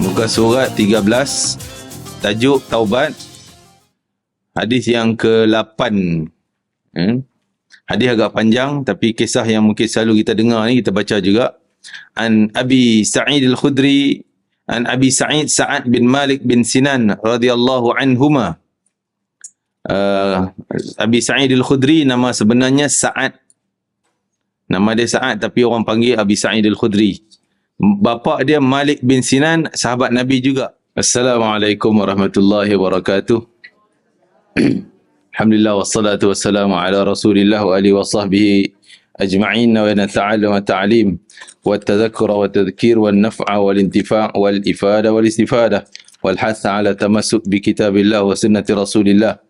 Muka surat 13, tajuk Taubat, hadis yang ke-8. Hadis agak panjang, tapi kisah yang mungkin selalu kita dengar ni, kita baca juga. An Abi Sa'id Al-Khudri, An Abi Sa'id Sa'ad bin Malik bin Sinan radhiyallahu anhuma. Abi Sa'id Al-Khudri nama sebenarnya Sa'ad. Nama dia Sa'ad tapi orang panggil Abi Sa'id Al-Khudri. Bapa dia Malik bin Sinan, sahabat Nabi juga. Assalamualaikum warahmatullahi wabarakatuh. Alhamdulillah wassalatu wassalamu ala Rasulillah wa alihi wa sahbihi ajma'in wa nata'allam wa ta'lim wa tadhakkura wa tadhkir wa naf'a wal intifa' wal ifada wal istifada wal hatha ala tamassuk bi kitabillah wa sunnati Rasulillah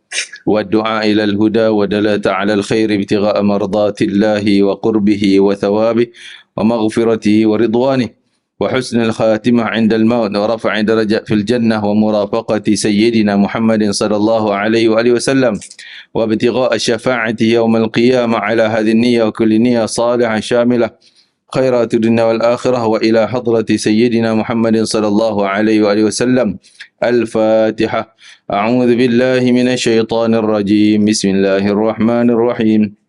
wa du'a ila al-huda wa dalata ala al-khair ibtigha'a mardatillahi wa qurbihi wa thawabihi wa maghfiratihi wa ridwanihi وحسن الخاتمة عند الموت ورفع درجة في الجنة ومرافقة سيدنا محمد صلى الله عليه وآله وسلم وابتغاء الشفاعة يوم القيامة على هذه النية وكل نية صالحة شاملة خيرات الدنيا والآخرة وإلى حضرة سيدنا محمد صلى الله عليه وآله وسلم. الفاتحة. أعوذ بالله من الشيطان الرجيم. بسم الله الرحمن الرحيم.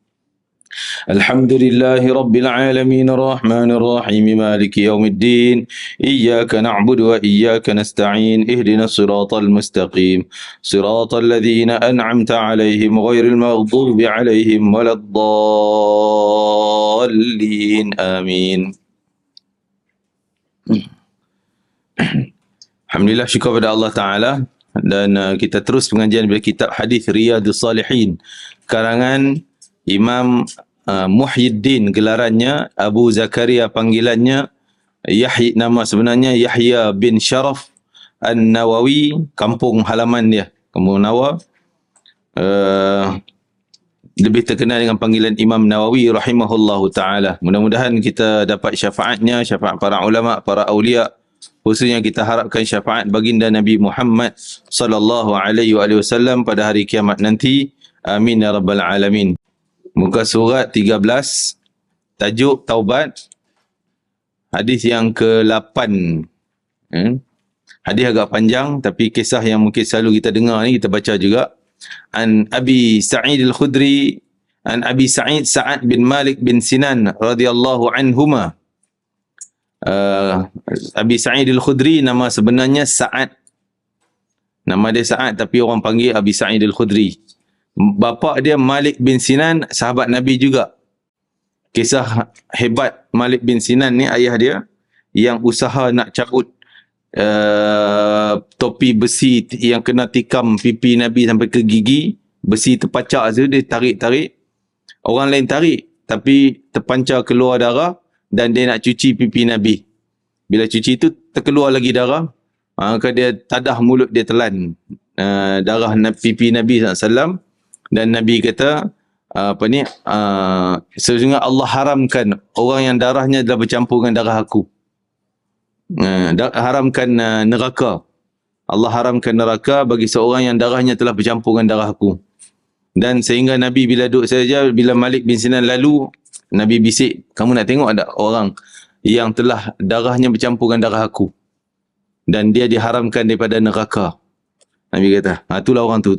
الحمد لله رب العالمين الرحمن الرحيم مالك يوم الدين إياك نعبد وإياك نستعين اهدنا الصراط المستقيم صراط الذين أنعمت عليهم غير المغضوب عليهم ولا الضالين آمين. Alhamdulillah, syukur kepada Allah Ta'ala. Dan kita terus pengajian dari kitab hadis Riyadhus Salihin karangan Imam Muhyiddin, gelarannya Abu Zakaria, panggilannya Yahya, nama sebenarnya Yahya bin Sharaf An-Nawawi, kampung halaman dia Kampung Nawa, lebih terkenal dengan panggilan Imam Nawawi rahimahullahu ta'ala. Mudah-mudahan kita dapat syafaatnya, syafaat para ulama, para awliya, khususnya kita harapkan syafaat baginda Nabi Muhammad sallallahu alaihi wasallam pada hari kiamat nanti. Amin ya rabbal alamin. Muka surat 13, tajuk Taubat, hadis yang ke-8. Hadis agak panjang, tapi kisah yang mungkin selalu kita dengar ni, kita baca juga. An Abi Sa'id Al-Khudri, An Abi Sa'id Sa'ad bin Malik bin Sinan radhiyallahu anhuma. Abi Sa'id Al-Khudri nama sebenarnya Sa'ad. Nama dia Sa'ad tapi orang panggil Abi Sa'id Al-Khudri. Bapa dia Malik bin Sinan, sahabat Nabi juga. Kisah hebat Malik bin Sinan ni, ayah dia yang usaha nak cabut topi besi yang kena tikam pipi Nabi sampai ke gigi, besi terpacak tu, dia tarik-tarik. Orang lain tarik tapi terpancar keluar darah dan dia nak cuci pipi Nabi. Bila cuci tu terkeluar lagi darah, maka dia tadah mulut dia telan darah pipi Nabi SAW. Dan Nabi kata, sesungguhnya Allah haramkan orang yang darahnya telah bercampur dengan darah aku. Haramkan neraka. Allah haramkan neraka bagi seorang yang darahnya telah bercampur dengan darah aku. Dan sehingga Nabi bila duduk saja, bila Malik bin Sinan lalu, Nabi bisik, kamu nak tengok ada orang yang telah darahnya bercampur dengan darah aku dan dia diharamkan daripada neraka. Nabi kata, itulah orang tu.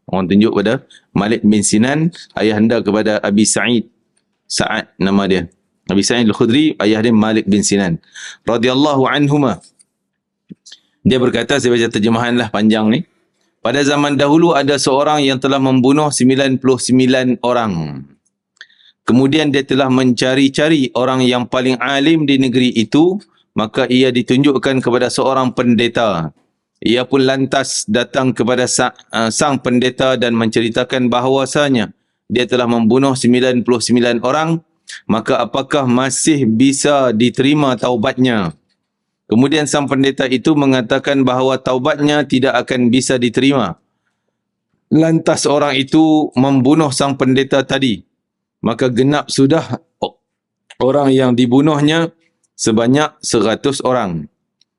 Orang tunjuk pada Malik bin Sinan, ayahanda kepada Abi Sa'id Sa'ad, nama dia. Abi Sa'id Al-Khudri, ayah dia Malik bin Sinan radhiyallahu anhuma. Dia berkata, saya baca terjemahan lah, panjang ni. Pada zaman dahulu ada seorang yang telah membunuh 99 orang. Kemudian dia telah mencari-cari orang yang paling alim di negeri itu, maka ia ditunjukkan kepada seorang pendeta. Ia pun lantas datang kepada sang pendeta dan menceritakan bahawasanya dia telah membunuh 99 orang, maka apakah masih bisa diterima taubatnya? Kemudian sang pendeta itu mengatakan bahawa taubatnya tidak akan bisa diterima. Lantas orang itu membunuh sang pendeta tadi, maka genap sudah orang yang dibunuhnya sebanyak 100 orang.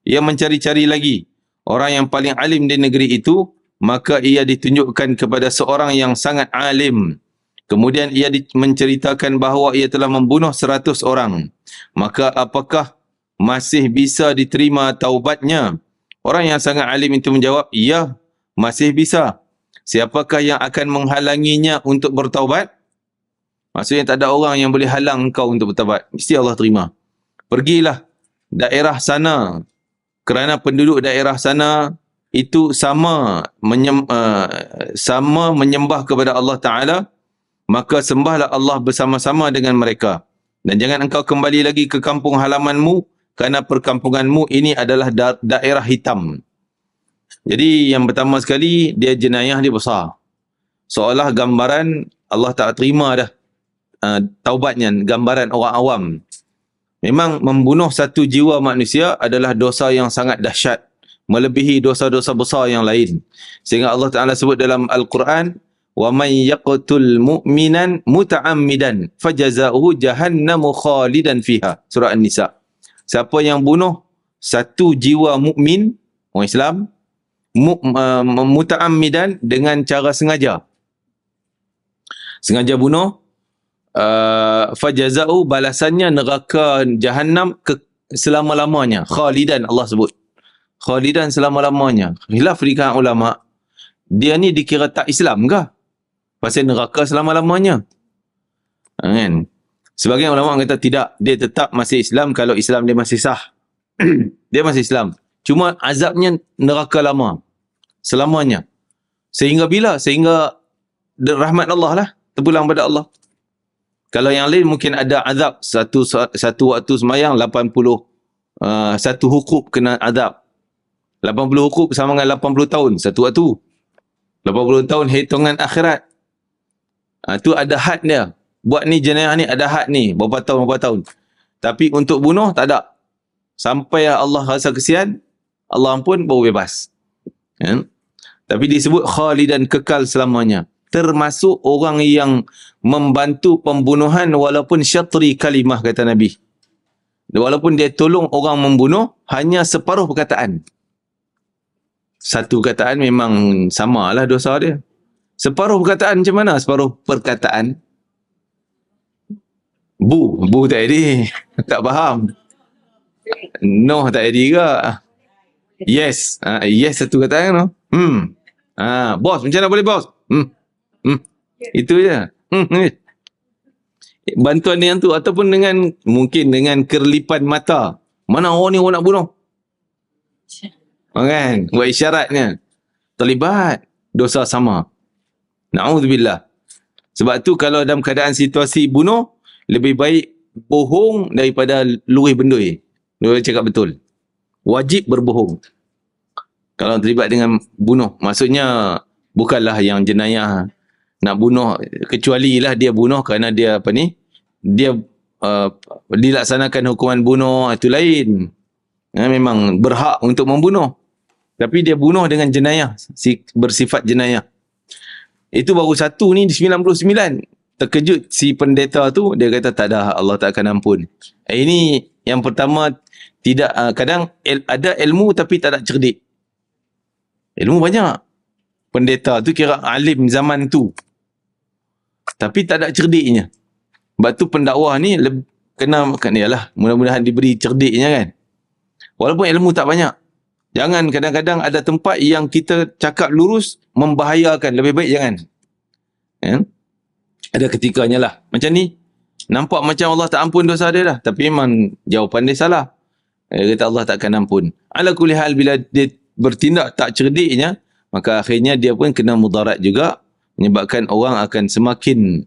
Ia mencari-cari lagi orang yang paling alim di negeri itu, maka ia ditunjukkan kepada seorang yang sangat alim. Kemudian ia menceritakan bahawa ia telah membunuh 100 orang. Maka apakah masih bisa diterima taubatnya? Orang yang sangat alim itu menjawab, ya, masih bisa. Siapakah yang akan menghalanginya untuk bertaubat? Maksudnya tak ada orang yang boleh halang engkau untuk bertaubat. Mesti Allah terima. Pergilah daerah sana, kerana penduduk daerah sana itu sama menyembah kepada Allah Ta'ala, maka sembahlah Allah bersama-sama dengan mereka. Dan jangan engkau kembali lagi ke kampung halamanmu, kerana perkampunganmu ini adalah daerah hitam. Jadi yang pertama sekali, dia jenayah dia besar. Seolah gambaran Allah tak terima dah taubatnya, gambaran orang awam. Memang membunuh satu jiwa manusia adalah dosa yang sangat dahsyat, melebihi dosa-dosa besar yang lain. Sehingga Allah Ta'ala sebut dalam Al-Quran, وَمَنْ يَقْتُلْ مُؤْمِنًا مُتَعَمِّدًا فَجَزَاؤُهُ جَهَنَّمُ خَالِدًا فِيهَا. Surah An-Nisa. Siapa yang bunuh satu jiwa mukmin, orang Islam, muta'ammidan, dengan cara sengaja. Sengaja bunuh, fajaza'u, balasannya neraka Jahannam selama-lamanya. Khalidan, Allah sebut. Khalidan selama-lamanya. Khilaf di kalangan ulama, dia ni dikira tak Islam ke? Pasal neraka selama-lamanya. Kan? Sebagian ulama kata tidak, dia tetap masih Islam kalau Islam dia masih sah. Dia masih Islam. Cuma azabnya neraka lama. Selamanya. Sehingga bila? Sehingga rahmat Allah lah. Terpulang pada Allah. Kalau yang lain mungkin ada azab. Satu waktu semayang 80, satu hukuk kena azab. 80 hukuk sama dengan 80 tahun. Satu waktu. 80 tahun hitungan akhirat. Itu ada had dia. Buat ni jenayah ni ada had ni. Berapa tahun. Tapi untuk bunuh tak ada. Sampai Allah rasa kesian, Allah ampun, baru bebas. Ya? Tapi disebut khalidan, kekal selamanya. Termasuk orang yang membantu pembunuhan walaupun syatri kalimah, kata Nabi. Walaupun dia tolong orang membunuh, hanya separuh perkataan. Satu perkataan memang samalah dosa dia. Separuh perkataan macam mana? Separuh perkataan. Bu tak jadi. Tak faham. No tak jadi ke? Yes. Yes satu perkataan no. Bos, macam mana boleh bos? Itu je. Bantuan yang tu, ataupun dengan mungkin dengan kerlipan mata. Mana orang ni orang nak bunuh? Kan? Buat isyaratnya. Terlibat. Dosa sama. Na'udzubillah. Sebab tu kalau dalam keadaan situasi bunuh, lebih baik bohong daripada luih bendui. Dia cakap betul. Wajib berbohong. Kalau terlibat dengan bunuh. Maksudnya bukanlah yang jenayah nak bunuh, kecuali lah dia bunuh kerana dia apa ni, dia dilaksanakan hukuman bunuh, itu lain. Memang berhak untuk membunuh. Tapi dia bunuh dengan jenayah, bersifat jenayah. Itu baru satu ni, 99. Terkejut si pendeta tu, dia kata tak ada, Allah tak akan ampun. Ini yang pertama, tidak kadang ada ilmu tapi tak ada cerdik. Ilmu banyak. Pendeta tu kira alim zaman tu. Tapi tak ada cerdiknya. Sebab tu pendakwah ni yalah, mudah-mudahan diberi cerdiknya kan. Walaupun ilmu tak banyak. Jangan kadang-kadang ada tempat yang kita cakap lurus membahayakan. Lebih baik jangan. Ya? Ada ketikanya lah. Macam ni. Nampak macam Allah tak ampun dosa dia dah. Tapi memang jawapan dia salah. Dia kata Allah tak akan ampun. Ala kulli hal, bila dia bertindak tak cerdiknya, maka akhirnya dia pun kena mudarat juga. Menyebabkan orang akan semakin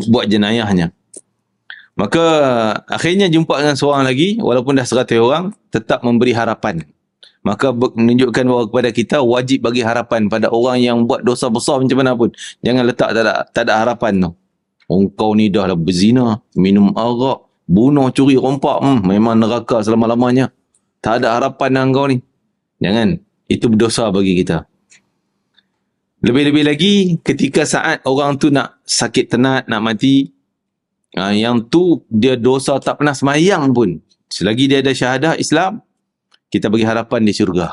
buat jenayahnya. Maka akhirnya jumpa dengan seorang lagi, walaupun dah 100 orang, tetap memberi harapan. Maka menunjukkan bahawa kepada kita wajib bagi harapan pada orang yang buat dosa besar macam mana pun. Jangan letak tak ada harapan tu. Kau ni dah lah berzina, minum arak, bunuh, curi, rompak, memang neraka selama-lamanya. Tak ada harapan dengan kau ni. Jangan. Itu berdosa bagi kita. Lebih-lebih lagi ketika saat orang tu nak sakit tenat, nak mati, yang tu dia dosa tak pernah semayang pun. Selagi dia ada syahadah Islam, kita bagi harapan di syurga.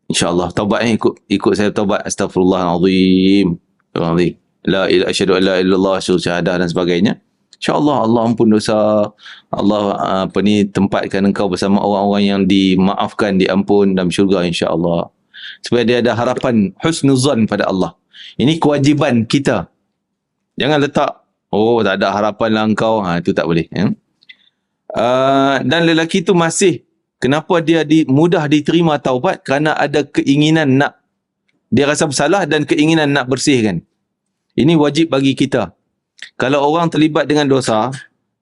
InsyaAllah. Taubat ikut saya taubat. Astaghfirullahaladzim. La ilaha, asyhadu an la ilaha illallah, syahadah dan sebagainya. InsyaAllah Allah ampun dosa, Allah tempatkan engkau bersama orang-orang yang dimaafkan, diampun dalam syurga insya-Allah. Supaya dia ada harapan husnuzan pada Allah. Ini kewajiban kita. Jangan letak, oh tak ada harapan lah engkau, itu tak boleh. Dan lelaki itu masih, kenapa dia mudah diterima taubat? Kerana ada keinginan nak, dia rasa bersalah dan keinginan nak bersihkan. Ini wajib bagi kita. Kalau orang terlibat dengan dosa,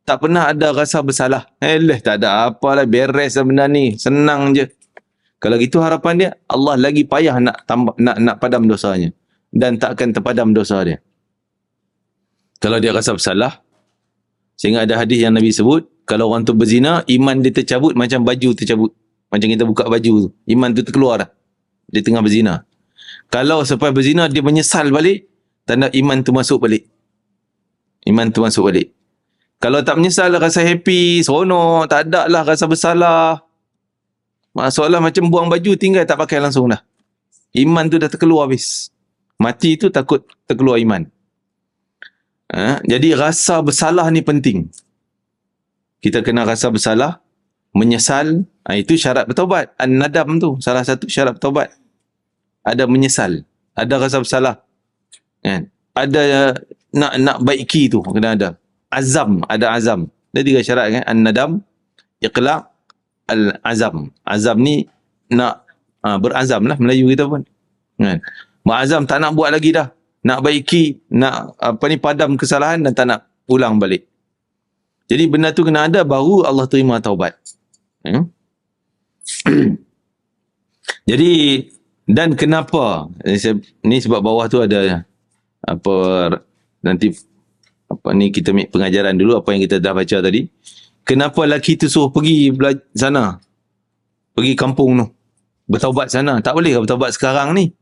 tak pernah ada rasa bersalah. Tak ada apalah, beres benda ni, senang je. Kalau gitu harapan dia, Allah lagi payah nak padam dosanya. Dan takkan terpadam dosa dia. Kalau dia rasa bersalah, sehingga ada hadis yang Nabi sebut, kalau orang tu berzina, iman dia tercabut macam baju tercabut. Macam kita buka baju tu. Iman tu terkeluar dah. Dia tengah berzina. Kalau sampai berzina, dia menyesal balik, tanda iman tu masuk balik. Iman tu masuk balik. Kalau tak menyesal, rasa happy, seronok, tak ada lah rasa bersalah. Masalah macam buang baju, tinggal tak pakai langsung dah. Iman tu dah terkeluar habis. Mati tu takut terkeluar iman. Jadi rasa bersalah ni penting. Kita kena rasa bersalah, menyesal, itu syarat bertaubat. An-nadam tu salah satu syarat bertaubat. Ada menyesal, ada rasa bersalah, kan? Ada nak baiki tu kena ada. Azam, ada azam. Ada 3 syarat kan? An-nadam, iqla', al-azam. Azam ni nak berazam lah Melayu kita pun. Kan? Ma'azam tak nak buat lagi dah. Nak baiki, nak padam kesalahan dan tak nak ulang balik. Jadi benda tu kena ada, baru Allah terima taubat. Jadi, dan kenapa? Ni sebab bawah tu ada nanti kita ambil pengajaran dulu apa yang kita dah baca tadi. Kenapa lelaki tu suruh pergi sana? Pergi kampung tu. Bertaubat sana. Tak boleh bertaubat sekarang ni.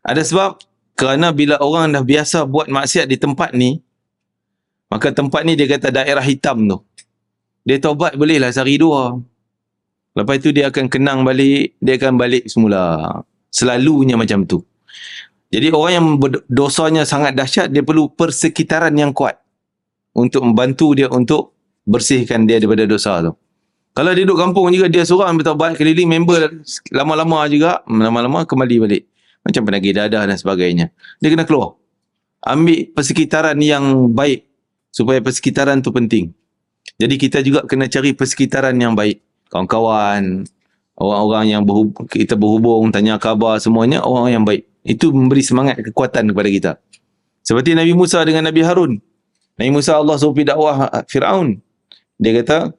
Ada sebab, kerana bila orang dah biasa buat maksiat di tempat ni, maka tempat ni dia kata daerah hitam tu. Dia taubat bolehlah sehari 2. Lepas tu dia akan kenang balik, dia akan balik semula. Selalunya macam tu. Jadi orang yang dosanya sangat dahsyat, dia perlu persekitaran yang kuat untuk membantu dia untuk bersihkan dia daripada dosa tu. Kalau dia duduk kampung juga, dia seorang bertaubat keliling member, lama-lama juga, lama-lama kembali balik. Macam penagih dadah dan sebagainya. Dia kena keluar. Ambil persekitaran yang baik. Supaya persekitaran tu penting. Jadi kita juga kena cari persekitaran yang baik. Kawan-kawan, orang-orang yang kita berhubung, tanya khabar, semuanya orang yang baik. Itu memberi semangat, kekuatan kepada kita. Seperti Nabi Musa dengan Nabi Harun. Nabi Musa Allah suruh pergi dakwah Fir'aun. Dia kata,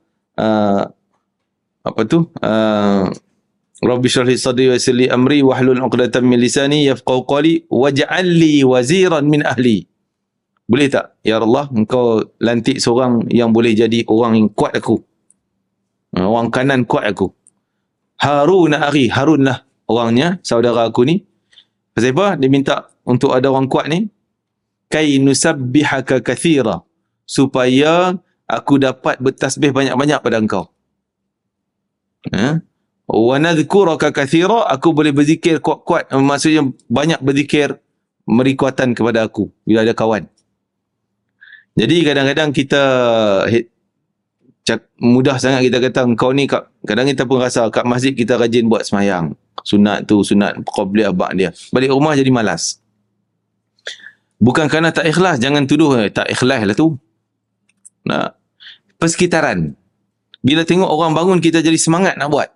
Rabbi syrah li sadri wa yassir li amri wahlul 'uqdatam min lisani yafqahu qawli waj'al li waziran min ahli. Boleh tak? Ya Allah, engkau lantik seorang yang boleh jadi orang yang kuat aku. Orang kanan kuat aku. Harun akhi, Harun lah orangnya, saudara aku ni. Pasal apa? Dia minta untuk ada orang kuat ni. Kai nusabbihaka kathira. Supaya aku dapat bertasbih banyak-banyak pada engkau. Wa nadhkuraka kathira, aku boleh berzikir kuat-kuat, maksudnya banyak berzikir, memberi kuatan kepada aku bila ada kawan. Jadi kadang-kadang kita mudah sangat kita kata engkau ni, kadang kita pun rasa kat masjid kita rajin buat semayang, sunat tu, sunat qabliyah ba'diyah, balik rumah jadi malas. Bukan kerana tak ikhlas, jangan tuduh tak ikhlas lah tu. Nah, persekitaran. Bila tengok orang bangun, kita jadi semangat nak buat.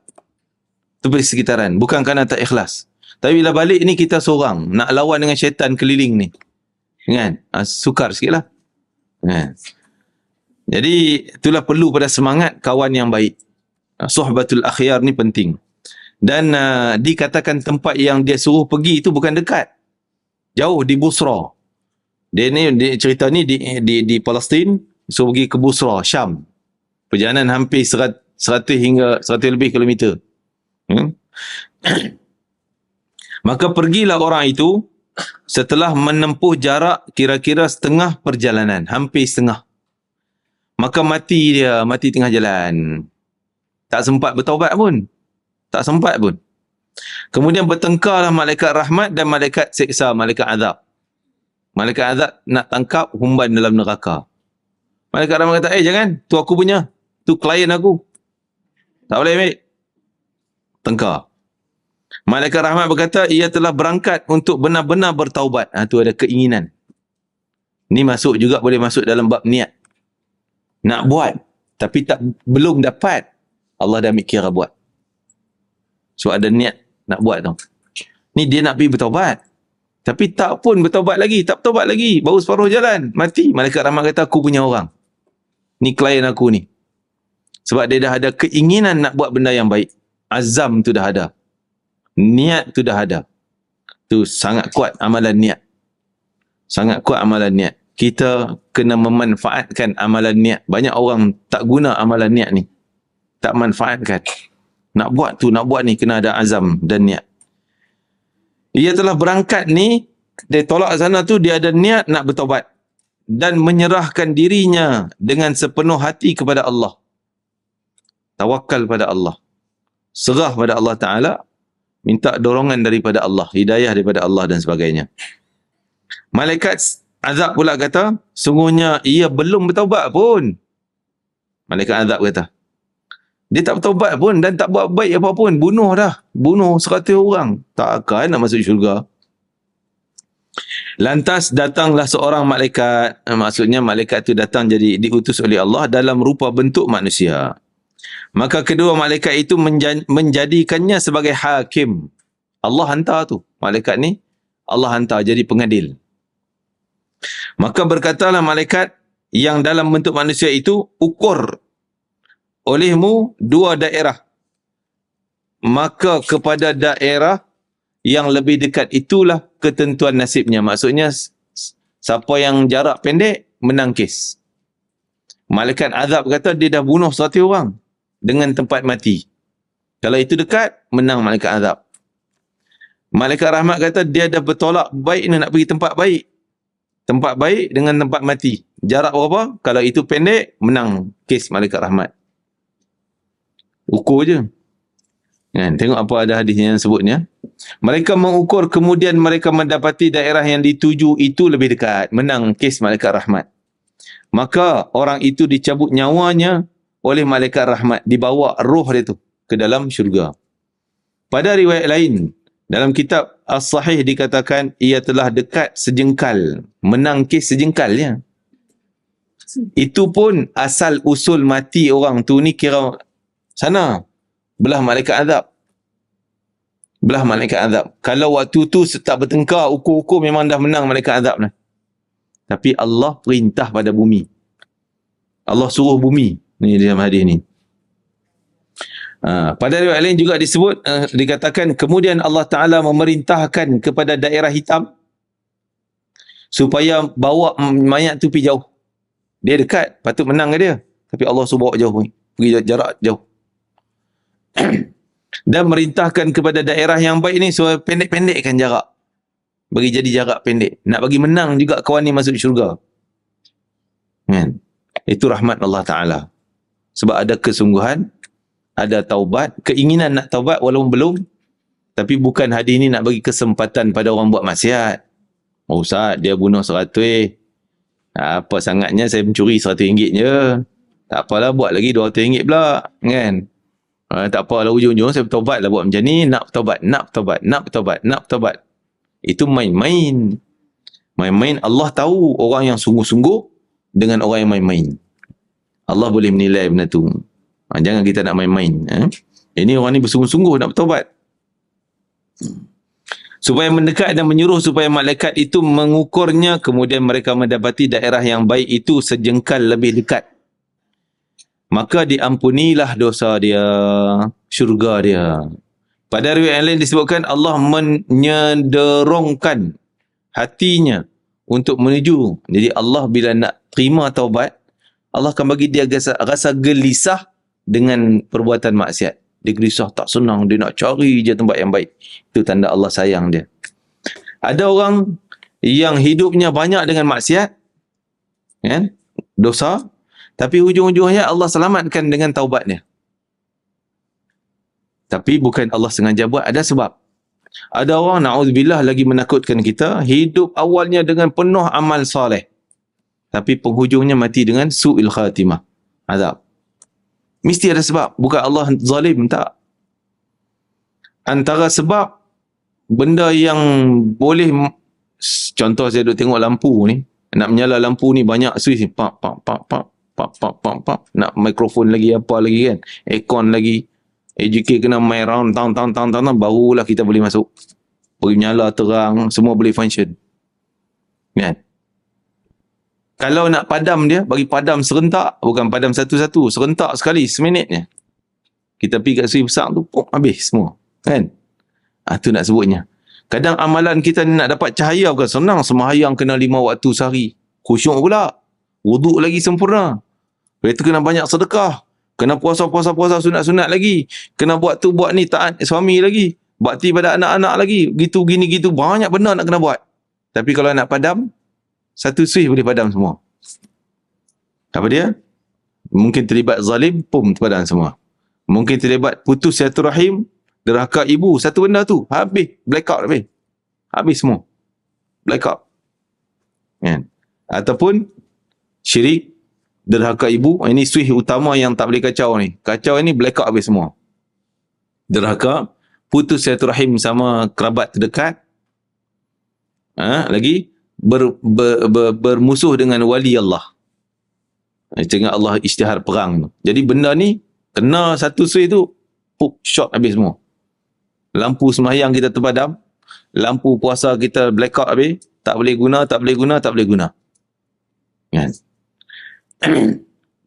Itu persekitaran. Bukan kerana tak ikhlas. Tapi bila balik ni kita seorang. Nak lawan dengan syaitan keliling ni. Kan? Sukar sikit lah. Kan? Jadi itulah perlu pada semangat kawan yang baik. Suhbatul akhyar ni penting. Dan dikatakan tempat yang dia suruh pergi itu bukan dekat. Jauh di Busra. Dia cerita ni di Palestin. Suruh pergi ke Busra, Syam. Perjalanan hampir 100 hingga 100 lebih kilometer. Maka pergilah orang itu setelah menempuh jarak kira-kira setengah perjalanan, hampir setengah. Maka mati dia, mati tengah jalan. Tak sempat bertaubat pun. Tak sempat pun. Kemudian bertengkarlah malaikat rahmat dan malaikat siksa, malaikat azab. Malaikat azab nak tangkap, humban dalam neraka. Malaikat rahmat kata, jangan, tu aku punya, tu klien aku, tak boleh ambil. Tengkar. Malaikat rahmat berkata, ia telah berangkat untuk benar-benar bertaubat. Tu ada keinginan. Ni masuk juga, boleh masuk dalam bab niat. Nak buat, tapi belum dapat, Allah dah ambil kira buat. So ada niat nak buat tu. Ni dia nak pergi bertaubat, tapi tak pun bertaubat lagi, tak bertaubat lagi, baru separuh jalan, mati. Malaikat rahmat kata, aku punya orang. Ni klien aku ni. Sebab dia dah ada keinginan nak buat benda yang baik. Azam tu dah ada. Niat tu dah ada. Tu sangat kuat amalan niat. Sangat kuat amalan niat. Kita kena memanfaatkan amalan niat. Banyak orang tak guna amalan niat ni. Tak manfaatkan. Nak buat tu, nak buat ni, kena ada azam dan niat. Ia telah berangkat ni, dia tolak sana tu, dia ada niat nak bertaubat. Dan menyerahkan dirinya dengan sepenuh hati kepada Allah. Tawakal pada Allah. Serah pada Allah Ta'ala. Minta dorongan daripada Allah. Hidayah daripada Allah dan sebagainya. Malaikat azab pula kata, sungguhnya ia belum bertaubat pun. Malaikat azab kata. Dia tak bertaubat pun dan tak buat baik apa pun. Bunuh dah. Bunuh 100 orang. Takkan nak masuk syurga. Lantas datanglah seorang malaikat. Maksudnya malaikat itu datang jadi diutus oleh Allah dalam rupa bentuk manusia. Maka kedua malaikat itu menjadikannya sebagai hakim. Allah hantar tu. Malaikat ni Allah hantar jadi pengadil. Maka berkatalah malaikat yang dalam bentuk manusia itu, ukur olehmu 2 daerah. Maka kepada daerah yang lebih dekat itulah ketentuan nasibnya. Maksudnya siapa yang jarak pendek menang kes. Malaikat azab kata dia dah bunuh 100 orang dengan tempat mati. Kalau itu dekat, menang malaikat azab. Malaikat rahmat kata dia dah bertolak baik ni nak pergi tempat baik. Tempat baik dengan tempat mati. Jarak berapa? Kalau itu pendek, menang kes malaikat rahmat. Ukur je. Kan? Tengok apa ada hadis yang sebutnya. Mereka mengukur, kemudian mereka mendapati daerah yang dituju itu lebih dekat. Menang kes malaikat rahmat. Maka orang itu dicabut nyawanya oleh malaikat rahmat. Dibawa roh dia tu ke dalam syurga. Pada riwayat lain, dalam kitab As-Sahih dikatakan, ia telah dekat sejengkal. Menang kes sejengkalnya. Itu pun asal usul mati orang tu ni kira sana. Belah malaikat azab. Belah malaikat azab. Kalau waktu tu tak bertengkar, ukur-ukur memang dah menang malaikat azab ni. Tapi Allah perintah pada bumi. Allah suruh bumi. Ni dalam hadis ni. Pada riwayat lain juga disebut, dikatakan, kemudian Allah Ta'ala memerintahkan kepada daerah hitam supaya bawa mayat tu pergi jauh. Dia dekat, patut menang ke dia. Tapi Allah suruh bawa jauh. Pergi jarak jauh. Dan merintahkan kepada daerah yang baik ni supaya pendek-pendekkan jarak. Bagi jadi jarak pendek. Nak bagi menang juga kawan ni masuk syurga. Kan? Itu rahmat Allah Ta'ala. Sebab ada kesungguhan, ada taubat, keinginan nak taubat walaupun belum. Tapi bukan hadis ni nak bagi kesempatan pada orang buat maksiat. Oh Ustaz, dia bunuh 100. Apa sangatnya saya mencuri RM100 je. Tak apalah, buat lagi RM200 pula. Kan? Tak apalah, ujung-ujung saya bertaubat lah buat macam ni. Nak bertaubat, nak bertaubat, nak bertaubat, nak bertaubat. Itu main-main. Main-main. Allah tahu orang yang sungguh-sungguh dengan orang yang main-main. Allah boleh menilai benda tu. Jangan kita nak main-main. Ini orang ni bersungguh-sungguh nak bertaubat. Supaya mendekat dan menyuruh supaya malaikat itu mengukurnya, kemudian mereka mendapati daerah yang baik itu sejengkal lebih dekat. Maka diampunilah dosa dia, syurga dia. Pada riwayat lain disebutkan Allah menyederongkan hatinya untuk menuju. Jadi Allah bila nak terima taubat, Allah akan bagi dia rasa gelisah dengan perbuatan maksiat. Dia gelisah, tak senang, dia nak cari je tempat yang baik. Itu tanda Allah sayang dia. Ada orang yang hidupnya banyak dengan maksiat, kan? Dosa, tapi hujung-hujungnya Allah selamatkan dengan taubatnya. Tapi bukan Allah sengaja buat, ada sebab. Ada orang, na'udzubillah, lagi menakutkan kita, hidup awalnya dengan penuh amal soleh. tapi penghujungnya mati dengan su'il khatimah, azab. Mesti ada sebab, bukan Allah zalim, tak. Antara sebab benda yang boleh, contoh saya duk tengok lampu ni, nak menyala lampu ni banyak switch, pak pak pak pak pak pak pak pak, nak mikrofon lagi, apa lagi kan, aircon lagi, AJK kena main round tang, barulah kita boleh masuk, boleh menyala terang, semua boleh function kan. Kalau nak padam dia, bagi padam serentak, bukan padam satu-satu, serentak sekali, seminitnya kita pergi kat switch besar tu, habis semua kan. Tu nak sebutnya. Kadang amalan kita ni nak dapat cahaya bukan senang. Sembahyang kena 5 waktu sehari, khusyuk pula, wuduk lagi sempurna, lepas tu kena banyak sedekah, kena puasa sunat-sunat lagi, kena buat tu buat ni, taat suami lagi, bakti pada anak-anak lagi, gitu gini gitu, banyak benda nak kena buat. Tapi kalau nak padam, satu switch boleh padam semua. Apa dia? Mungkin terlibat zalim, pum, padam semua. Mungkin terlibat putus silaturahim, derhaka ibu, satu benda tu, habis, blackout habis semua, blackout kan. Ataupun syirik, derhaka ibu, ini switch utama yang tak boleh kacau ni. Kacau ini, blackout habis semua. Derhaka, putus silaturahim sama kerabat terdekat, lagi bermusuh dengan wali Allah. Tengok Allah isytihar perang tu. Jadi benda ni kena satu switch tu, shot habis semua. Lampu sembahyang kita terpadam, lampu puasa kita blackout habis, tak boleh guna kan.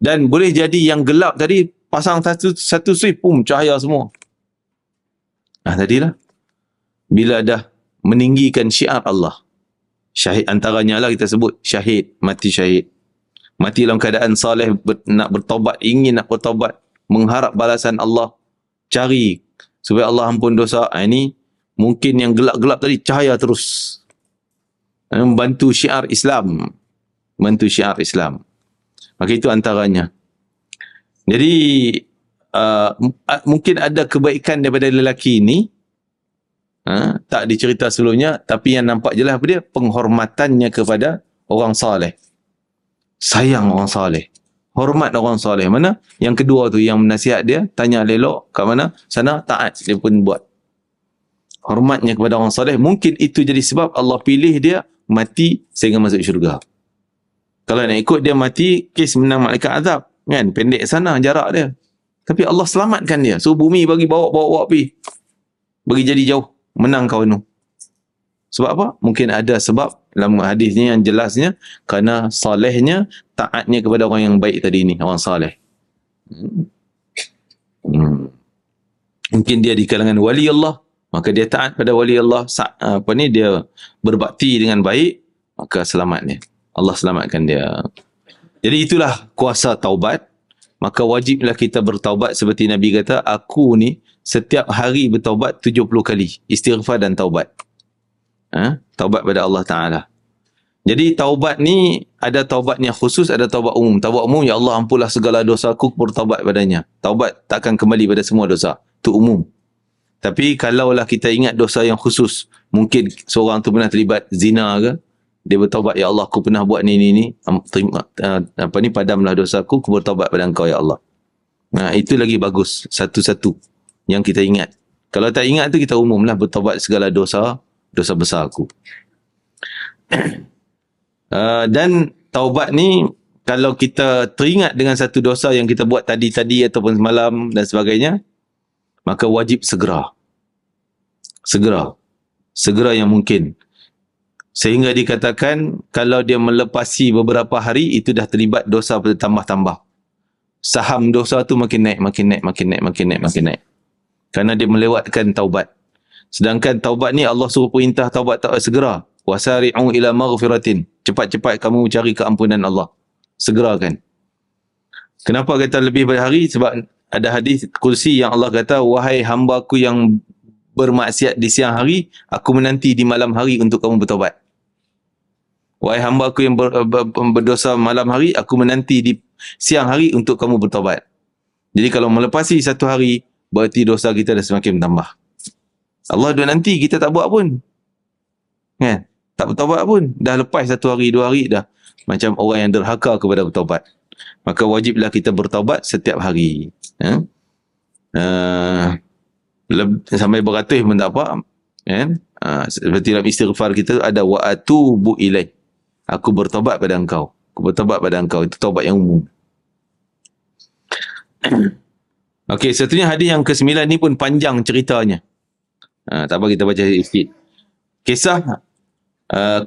Dan boleh jadi yang gelap tadi, pasang satu switch, pum, cahaya semua. Tadilah bila dah meninggikan syiar Allah, syahid antaranya lah kita sebut syahid, mati syahid, mati dalam keadaan saleh, nak bertaubat, ingin nak bertaubat, mengharap balasan Allah, cari supaya Allah ampun dosa. Ini mungkin yang gelap-gelap tadi, cahaya terus, membantu syiar Islam, maka itu antaranya. Jadi mungkin ada kebaikan daripada lelaki ini, tak dicerita sebelumnya, tapi yang nampak jelas apa dia? Penghormatannya kepada orang saleh, sayang orang saleh, hormat orang soleh. Mana? Yang kedua tu, yang nasihat dia, tanya elok kat mana? Sana, taat dia pun buat. Hormatnya kepada orang soleh, mungkin itu jadi sebab Allah pilih dia mati sehingga masuk syurga. Kalau nak ikut dia mati, kes menang malaikat azab kan, pendek sana jarak dia, tapi Allah selamatkan dia. So bumi bagi bawa pergi, bagi jadi jauh, menang kau tu. Sebab apa? Mungkin ada sebab dalam hadisnya yang jelasnya, kerana salehnya, taatnya kepada orang yang baik tadi ni, orang saleh. Mungkin dia di kalangan wali Allah, maka dia taat pada wali Allah, dia berbakti dengan baik, maka selamatnya, Allah selamatkan dia. Jadi itulah kuasa taubat. Maka wajiblah kita bertaubat, seperti Nabi kata, aku ni setiap hari bertaubat 70 kali, istighfar dan taubat. Taubat pada Allah Ta'ala. Jadi taubat ni ada taubatnya khusus, ada taubat umum. Taubat umum, ya Allah ampunlah segala dosa aku, bertaubat padanya. Taubat takkan kembali pada semua dosa, itu umum. Tapi kalaulah kita ingat dosa yang khusus, mungkin seorang tu pernah terlibat zina ke, dia bertaubat, ya Allah aku pernah buat ni, padamlah dosa aku bertaubat pada engkau ya Allah. Itu lagi bagus, satu-satu yang kita ingat. Kalau tak ingat tu, kita umumlah bertaubat segala dosa besar aku. Dan taubat ni, kalau kita teringat dengan satu dosa yang kita buat tadi ataupun semalam dan sebagainya, maka wajib segera yang mungkin, sehingga dikatakan kalau dia melepasi beberapa hari, itu dah terlibat dosa bertambah-tambah. Saham dosa tu makin naik, kerana dia melewatkan taubat. Sedangkan taubat ni Allah suruh perintah taubat segera. Wasari'u ila maghfiratin. Cepat-cepat kamu cari keampunan Allah. Segerakan. Kenapa kata lebih berhari? Sebab ada hadis kursi yang Allah kata, wahai hamba-Ku yang bermaksiat di siang hari, aku menanti di malam hari untuk kamu bertaubat. Wahai hamba-Ku yang berdosa malam hari, aku menanti di siang hari untuk kamu bertaubat. Jadi kalau melepasi satu hari, berarti dosa kita dah semakin bertambah. Allah dah nanti, kita tak buat pun. Kan? Tak bertaubat pun. Dah lepas satu hari, 2 hari dah. macam orang yang derhaka kepada bertaubat. Maka wajiblah kita bertaubat setiap hari. Sampai beratus pun tak apa. Seperti dalam istighfar kita ada wa atubu ilaih. Aku bertaubat pada engkau. Aku bertaubat pada engkau. Itu taubat yang umum. Okey, seterusnya hadis yang ke-9 ni pun panjang ceritanya. Tak apa, kita baca sikit. Kisah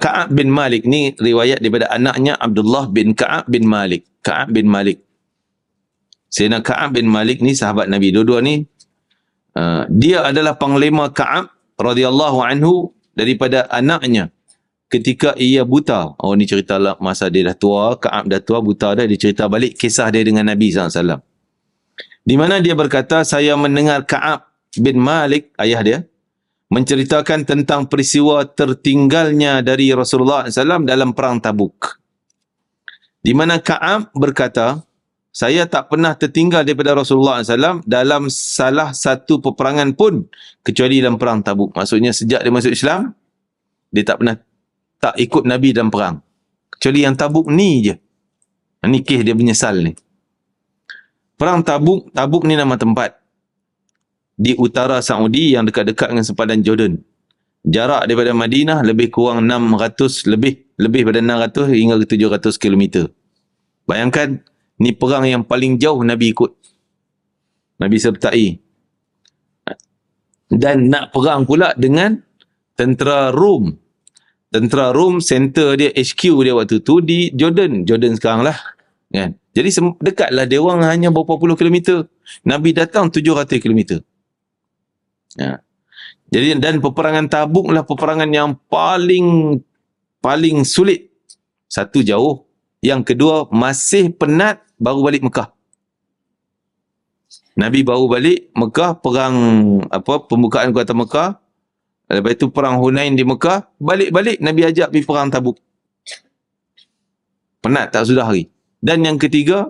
Ka'ab bin Malik ni riwayat daripada anaknya Abdullah bin Ka'ab bin Malik. Ka'ab bin Malik. Sayyidina Ka'ab bin Malik ni sahabat Nabi. Dua-dua ni dia adalah panglima Ka'ab radhiyallahu anhu daripada anaknya ketika ia buta. Oh, ni cerita lah masa dia dah tua, Ka'ab dah tua, buta dah. Dia cerita balik kisah dia dengan Nabi SAW. Di mana dia berkata, saya mendengar Ka'ab bin Malik, ayah dia, menceritakan tentang peristiwa tertinggalnya dari Rasulullah SAW dalam perang Tabuk. Di mana Ka'ab berkata, saya tak pernah tertinggal daripada Rasulullah SAW dalam salah satu peperangan pun kecuali dalam perang Tabuk. Maksudnya sejak dia masuk Islam, dia tak ikut Nabi dalam perang. Kecuali yang Tabuk ni je. Ni kes dia menyesal ni. Perang Tabuk ni nama tempat di utara Saudi yang dekat-dekat dengan sempadan Jordan. Jarak daripada Madinah lebih kurang 600, lebih pada 600 hingga 700 km. Bayangkan, ni perang yang paling jauh Nabi ikut. Nabi sertai. Dan nak perang pula dengan tentera Rom. Tentera Rom, center dia, HQ dia waktu tu di Jordan. Jordan sekarang lah. Kan? Jadi dekatlah, dia orang hanya berapa puluh kilometer. Nabi datang 700 kilometer. Ya. Jadi, dan peperangan Tabuk lah peperangan yang paling sulit. Satu, jauh. Yang kedua, masih penat baru balik Mekah. Nabi baru balik Mekah, perang pembukaan kota Mekah. Lepas itu perang Hunain di Mekah. Balik-balik Nabi ajak pergi perang Tabuk. Penat tak sudah hari. Dan yang ketiga,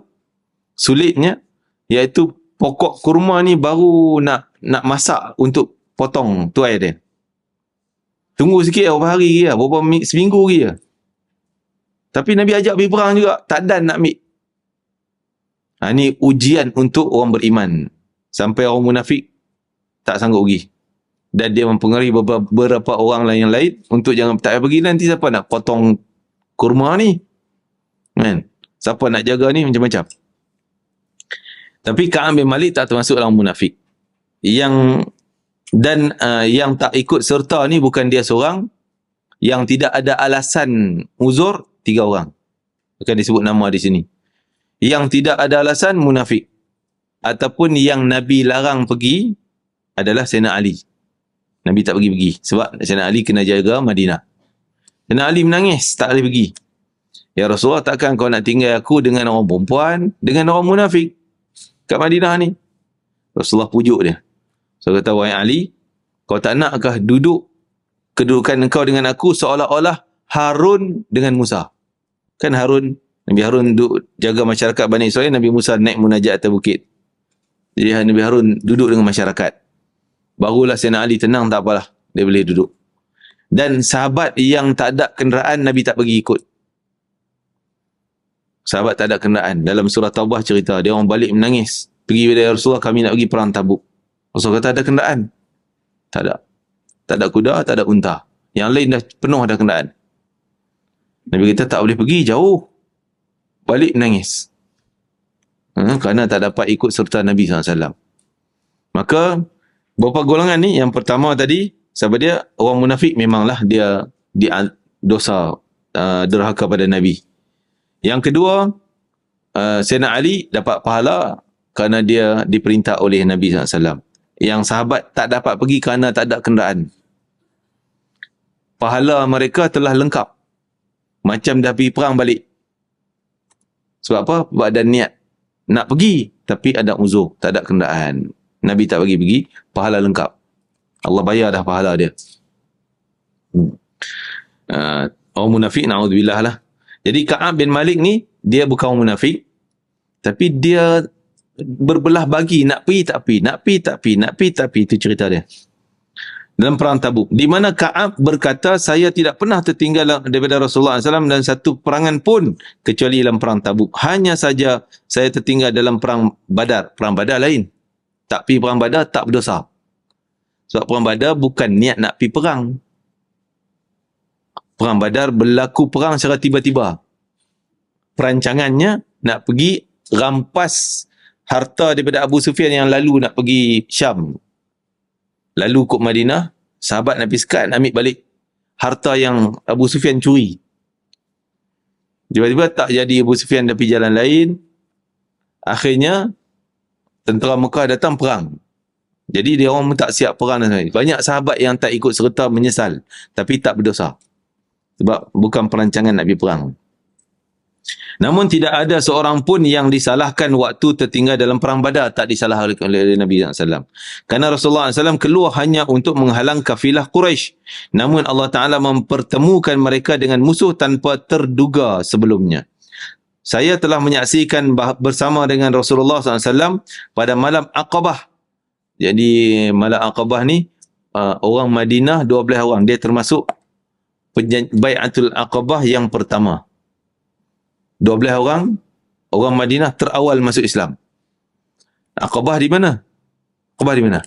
sulitnya, iaitu pokok kurma ni baru nak masak untuk potong tuai dia. Tunggu sikit berapa hari dia, seminggu dia. Tapi Nabi ajak pergi perang juga, tak dan nak ambil. Ini ujian untuk orang beriman. Sampai orang munafik tak sanggup pergi. Dan dia mempengaruhi beberapa orang lain yang lain untuk jangan tak payah pergi, nanti siapa nak potong kurma ni? Kan? Siapa nak jaga ni, macam-macam. Tapi Ka'ab bin Malik tak termasuk orang munafik. Yang tak ikut serta ni bukan dia seorang. Yang tidak ada alasan uzur, 3 orang. Bukan disebut nama di sini. Yang tidak ada alasan munafik. Ataupun yang Nabi larang pergi adalah Sayyidina Ali. Nabi tak pergi-pergi. Sebab Sayyidina Ali kena jaga Madinah. Sayyidina Ali menangis, tak boleh pergi. Ya Rasulullah, takkan kau nak tinggal aku dengan orang perempuan, dengan orang munafik kat Madinah ni? Rasulullah pujuk dia. So kata, wahai Ali, kau tak nakkah duduk kedudukan engkau dengan aku seolah-olah Harun dengan Musa? Kan Nabi Harun duduk jaga masyarakat Bani Israel, Nabi Musa naik munajat atas bukit. Jadi Nabi Harun duduk dengan masyarakat. Barulah Sayyidina Ali tenang, tak apalah, dia boleh duduk. Dan sahabat yang tak ada kenderaan, Nabi tak pergi ikut. Sahabat tak ada kenderaan. Dalam surah Taubah cerita, dia orang balik menangis. Pergi kepada Rasulullah, kami nak pergi perang Tabuk. Rasulullah kata, ada kenderaan? Tak ada. Tak ada kuda, tak ada unta. Yang lain dah penuh ada kenderaan. Nabi kata, tak boleh pergi, jauh. Balik menangis. Kerana tak dapat ikut serta Nabi SAW. Maka, beberapa golongan ni, yang pertama tadi, sahabat dia, orang munafik memanglah dia dosa derhaka pada Nabi. Yang kedua, Sayyidina Ali dapat pahala kerana dia diperintah oleh Nabi SAW. Yang sahabat tak dapat pergi kerana tak ada kenderaan. Pahala mereka telah lengkap. Macam dah pergi perang balik. Sebab apa? Sebab ada niat nak pergi, tapi ada uzur, tak ada kenderaan. Nabi tak pergi, pahala lengkap. Allah bayar dah pahala dia. Orang munafik, na'udzubillah lah. Jadi Ka'ab bin Malik ni, dia bukan orang munafik, tapi dia berbelah bagi, nak pergi tak pergi, nak pergi tak pergi, nak pergi tak pergi, itu cerita dia. dalam perang Tabuk, di mana Ka'ab berkata, saya tidak pernah tertinggal daripada Rasulullah SAW dan satu perangan pun kecuali dalam perang Tabuk. Hanya saja saya tertinggal dalam perang Badar. Perang Badar lain. Tak pergi perang Badar, tak berdosa. Sebab perang Badar bukan niat nak pergi perang. Perang Badar berlaku perang secara tiba-tiba. Perancangannya nak pergi rampas harta daripada Abu Sufyan yang lalu nak pergi Syam. Lalu ke Madinah, sahabat Nabi sekat nak ambil balik harta yang Abu Sufyan curi. Tiba-tiba tak jadi, Abu Sufyan dah pergi jalan lain. Akhirnya, tentera Mekah datang perang. Jadi dia orang pun tak siap perang dan sebagainya. Banyak sahabat yang tak ikut serta menyesal. Tapi tak berdosa. Sebab bukan perancangan nak pergi perang. Namun tidak ada seorang pun yang disalahkan waktu tertinggal dalam perang Badar. Tak disalahkan oleh Nabi SAW. Kerana Rasulullah SAW keluar hanya untuk menghalang kafilah Quraisy. Namun Allah Ta'ala mempertemukan mereka dengan musuh tanpa terduga sebelumnya. Saya telah menyaksikan bersama dengan Rasulullah SAW pada malam Aqabah. Jadi malam Aqabah ni orang Madinah 12 orang. Dia termasuk Bai'atul Aqabah yang pertama. 12 orang Madinah terawal masuk Islam. Aqabah di mana? Aqabah di mana?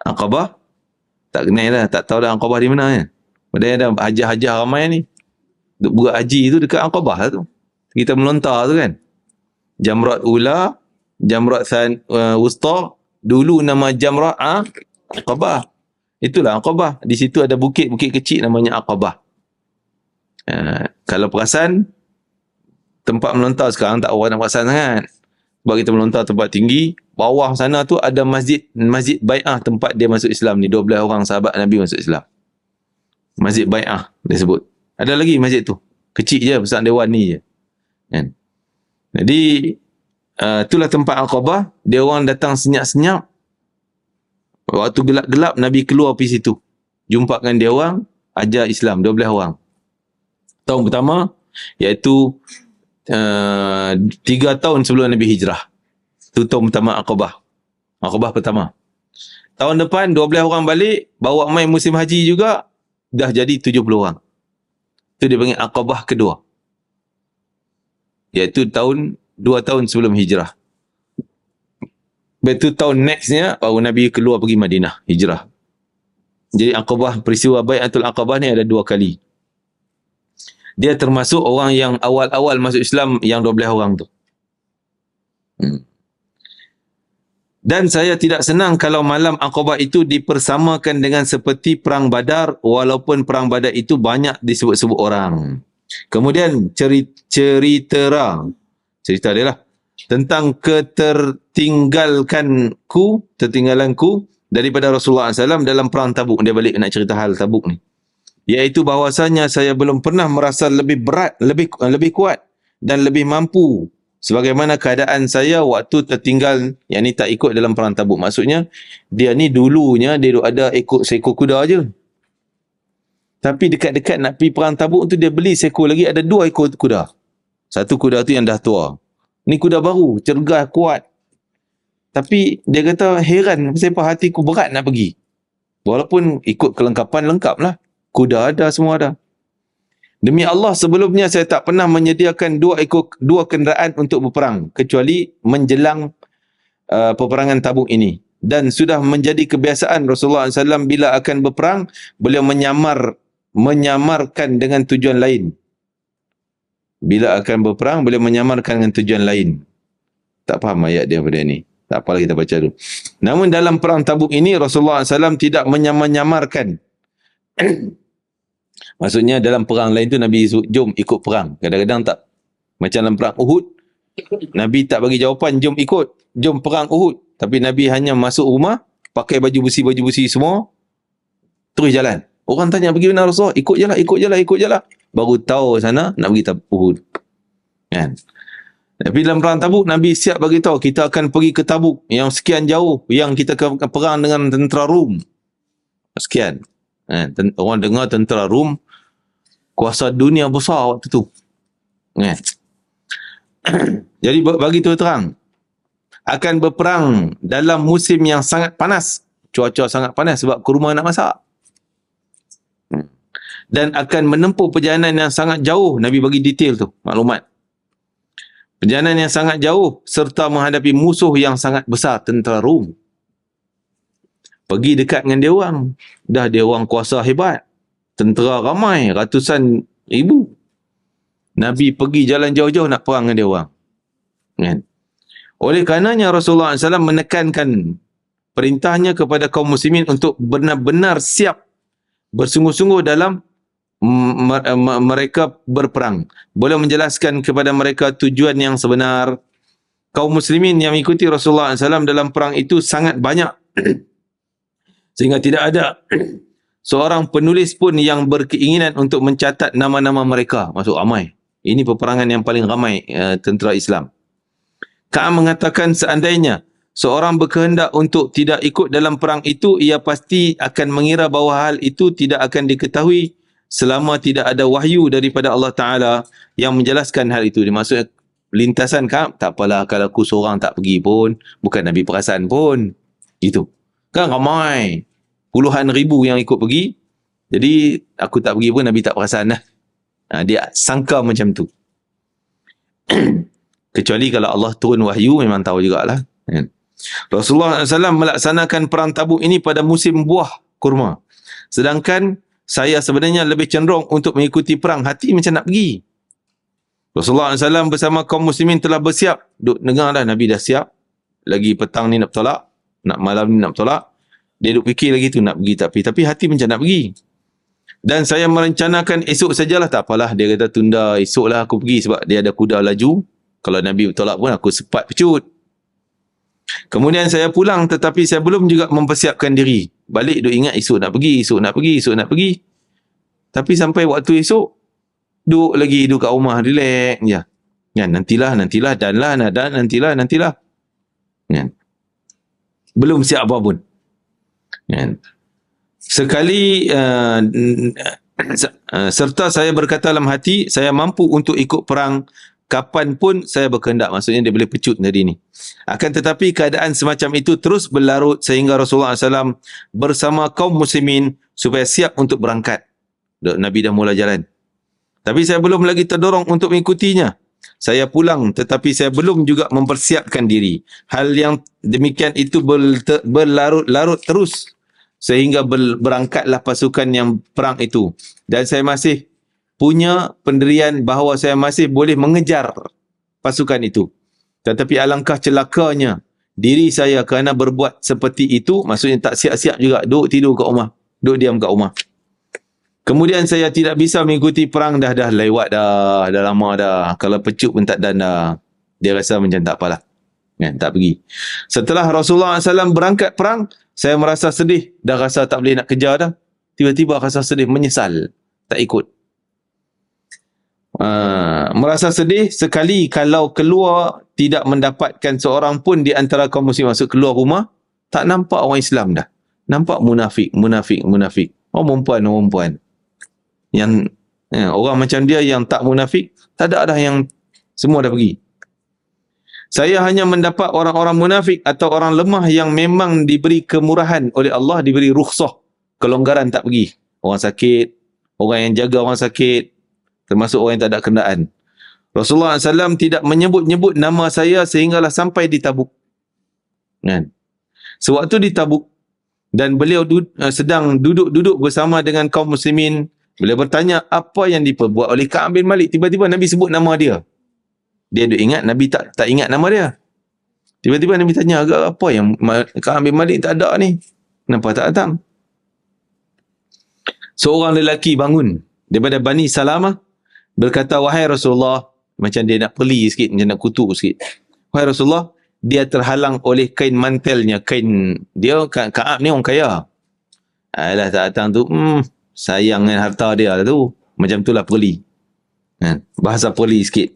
Aqabah? Tak kenal lah, tak tahu dah Aqabah di mana kan. Padahal ada hajah-hajah ramai ni. Duk buat haji tu dekat Aqabah lah tu. Kita melontar tu kan. Jamrat Ula, Jamrat Wusta, dulu nama Jamrat Aqabah. Itulah Aqabah. Di situ ada bukit-bukit kecil namanya Aqabah. Kalau perasan, tempat melontar sekarang tak orang nak perasan sangat. Sebab kita melontar tempat tinggi, bawah sana tu ada masjid Bai'ah, tempat dia masuk Islam ni. 12 orang sahabat Nabi masuk Islam. Masjid Bai'ah dia sebut. Ada lagi masjid tu. Kecil je, besar dewan ni je. Kan? Jadi, itulah tempat Aqabah. Dia orang datang senyap-senyap. Waktu gelap-gelap, Nabi keluar pergi situ. Jumpakan dia orang, ajar Islam, 12 orang. Tahun pertama, iaitu 3 tahun sebelum Nabi hijrah. Itu tahun pertama Aqabah. Aqabah pertama. Tahun depan, 12 orang balik, bawa main musim haji juga, dah jadi 70 orang. Itu dia panggil Aqabah kedua. Iaitu 2 tahun sebelum hijrah. Itu tahun nextnya, baru Nabi keluar pergi Madinah, hijrah. Jadi Aqabah, peristiwa Bai'atul Aqabah ni ada 2 kali. Dia termasuk orang yang awal-awal masuk Islam yang 12 orang tu. Dan saya tidak senang kalau malam Aqabah itu dipersamakan dengan seperti perang Badar, walaupun perang Badar itu banyak disebut-sebut orang. Kemudian cerita dia lah tentang tertinggalanku daripada Rasulullah SAW dalam perang Tabuk. Dia balik nak cerita hal Tabuk ni. Iaitu bahawasanya saya belum pernah merasa lebih berat, lebih kuat dan lebih mampu sebagaimana keadaan saya waktu tertinggal, yang ni tak ikut dalam perang Tabuk. Maksudnya, dia ni dulunya dia ada seekor kuda je. Tapi dekat-dekat nak pergi perang Tabuk tu, dia beli seekor lagi, ada 2 ekor kuda. Satu kuda tu yang dah tua. Ni kuda baru, cergas, kuat. Tapi dia kata, heran kenapa hatiku berat nak pergi. Walaupun ikut kelengkapan lengkap lah. Kuda ada, semua ada. Demi Allah, sebelumnya saya tak pernah menyediakan 2 kenderaan untuk berperang, kecuali menjelang peperangan Tabuk ini. Dan sudah menjadi kebiasaan Rasulullah SAW bila akan berperang, beliau menyamarkan dengan tujuan lain. Bila akan berperang, beliau menyamarkan dengan tujuan lain. Tak faham ayat dia pada ni. Tak apalah, kita baca dulu. Namun dalam perang Tabuk ini, Rasulullah SAW tidak menyamarkan. Maksudnya dalam perang lain tu Nabi jom ikut perang. Kadang-kadang tak. Macam dalam perang Uhud, Nabi tak bagi jawapan jom ikut, jom perang Uhud. Tapi Nabi hanya masuk rumah, pakai baju besi semua, terus jalan. Orang tanya, pergi mana Rasulullah? Ikut je lah. Baru tahu sana nak pergi Uhud. Kan? Tapi dalam perang Tabuk, Nabi siap bagi tahu kita akan pergi ke Tabuk yang sekian jauh, yang kita akan perang dengan tentera Rom. Sekian. Orang dengar tentera Rom kuasa dunia besar waktu tu. Jadi bagi tu terang, akan berperang dalam musim yang sangat panas. cuaca sangat panas sebab kurma nak masak. Dan akan menempuh perjalanan yang sangat jauh. Nabi bagi detail tu, maklumat. Perjalanan yang sangat jauh serta menghadapi musuh yang sangat besar, tentera Rom. Pergi dekat dengan dia orang. Dah dia orang kuasa hebat. Tentera ramai, ratusan ribu. Nabi pergi jalan jauh-jauh nak perang dengan dia orang. Kan? Oleh karenanya Rasulullah SAW menekankan perintahnya kepada kaum muslimin untuk benar-benar siap bersungguh-sungguh dalam mereka berperang. Boleh menjelaskan kepada mereka tujuan yang sebenar. Kaum muslimin yang mengikuti Rasulullah SAW dalam perang itu sangat banyak. Sehingga tidak ada seorang penulis pun yang berkeinginan untuk mencatat nama-nama mereka. Masuk ramai. Ini peperangan yang paling ramai tentera Islam. Ka'ab mengatakan seandainya seorang berkehendak untuk tidak ikut dalam perang itu, ia pasti akan mengira bahawa hal itu tidak akan diketahui selama tidak ada wahyu daripada Allah Ta'ala yang menjelaskan hal itu. Maksudnya lintasan Ka'ab, tak apalah kalau aku seorang tak pergi pun, bukan Nabi perasan pun. Itu. Kan ramai. Puluhan ribu yang ikut pergi. Jadi aku tak pergi pun Nabi tak perasan lah. Dia sangka macam tu. Kecuali kalau Allah turun wahyu, memang tahu jugalah. Rasulullah SAW melaksanakan perang Tabuk ini pada musim buah kurma. Sedangkan saya sebenarnya lebih cenderung untuk mengikuti perang. Hati macam nak pergi. Rasulullah SAW bersama kaum muslimin telah bersiap. Duk dengar dah Nabi dah siap. Lagi petang ni nak bertolak. Nak malam ni nak bertolak. Dia duk fikir lagi tu nak pergi tapi hati macam nak pergi. Dan saya merencanakan esok sajalah, tak apalah. Dia kata tunda esoklah aku pergi sebab dia ada kuda laju. Kalau Nabi bertolak pun aku sempat pecut. Kemudian saya pulang tetapi saya belum juga mempersiapkan diri. Balik duk ingat esok nak pergi, esok nak pergi, esok nak pergi. Tapi sampai waktu esok, duk lagi duk kat rumah, relax je. Kan, nantilah, nantilah. Kan. Belum siap apa pun. Kan. Sekali serta saya berkata dalam hati, saya mampu untuk ikut perang kapan pun saya berkehendak. Maksudnya dia boleh pecut tadi ni. Akan tetapi keadaan semacam itu terus berlarut sehingga Rasulullah SAW bersama kaum muslimin supaya siap untuk berangkat. Nabi dah mula jalan. Tapi saya belum lagi terdorong untuk mengikutinya. Saya pulang tetapi saya belum juga mempersiapkan diri. Hal yang demikian itu berlarut-larut terus sehingga berangkatlah pasukan yang perang itu. Dan saya masih punya pendirian bahawa saya masih boleh mengejar pasukan itu. Tetapi alangkah celakanya diri saya kerana berbuat seperti itu, maksudnya tak siap-siap juga, duduk tidur kat rumah, duduk diam kat rumah. Kemudian saya tidak bisa mengikuti perang, dah lewat dah lama dah. Kalau pecut pun tak dan dah. Dia rasa macam tak apalah. Tak pergi. Setelah Rasulullah SAW berangkat perang, saya merasa sedih. Dah rasa tak boleh nak kejar dah. Tiba-tiba rasa sedih, menyesal. Tak ikut. Merasa sedih sekali kalau keluar tidak mendapatkan seorang pun di antara kaum muslim. Masuk keluar rumah, tak nampak orang Islam dah. Nampak munafik. Orang perempuan. Yang orang macam dia yang tak munafik, tak ada dah, yang semua dah pergi. Saya hanya mendapat orang-orang munafik atau orang lemah yang memang diberi kemurahan oleh Allah, diberi rukhsah, kelonggaran tak pergi. Orang sakit, orang yang jaga orang sakit, termasuk orang yang tak ada kenderaan. Rasulullah SAW tidak menyebut-nyebut nama saya sehinggalah sampai di Tabuk. Kan? Sewaktu di Tabuk dan beliau sedang duduk-duduk bersama dengan kaum muslimin, beliau bertanya apa yang diperbuat oleh Ka'ab bin Malik. Tiba-tiba Nabi sebut nama dia. Dia duk ingat, Nabi tak ingat nama dia. Tiba-tiba Nabi tanya, agak apa yang Ka'ab bin Malik tak ada ni? Kenapa tak datang? Seorang lelaki bangun daripada Bani Salamah, berkata, wahai Rasulullah, macam dia nak peli sikit, macam nak kutuk sikit. Wahai Rasulullah, dia terhalang oleh kain mantelnya. Kain dia, Ka'ab ni orang kaya. Alah, tak datang tu, sayang dengan harta dia tu. Macam itulah peli. Bahasa peli sikit.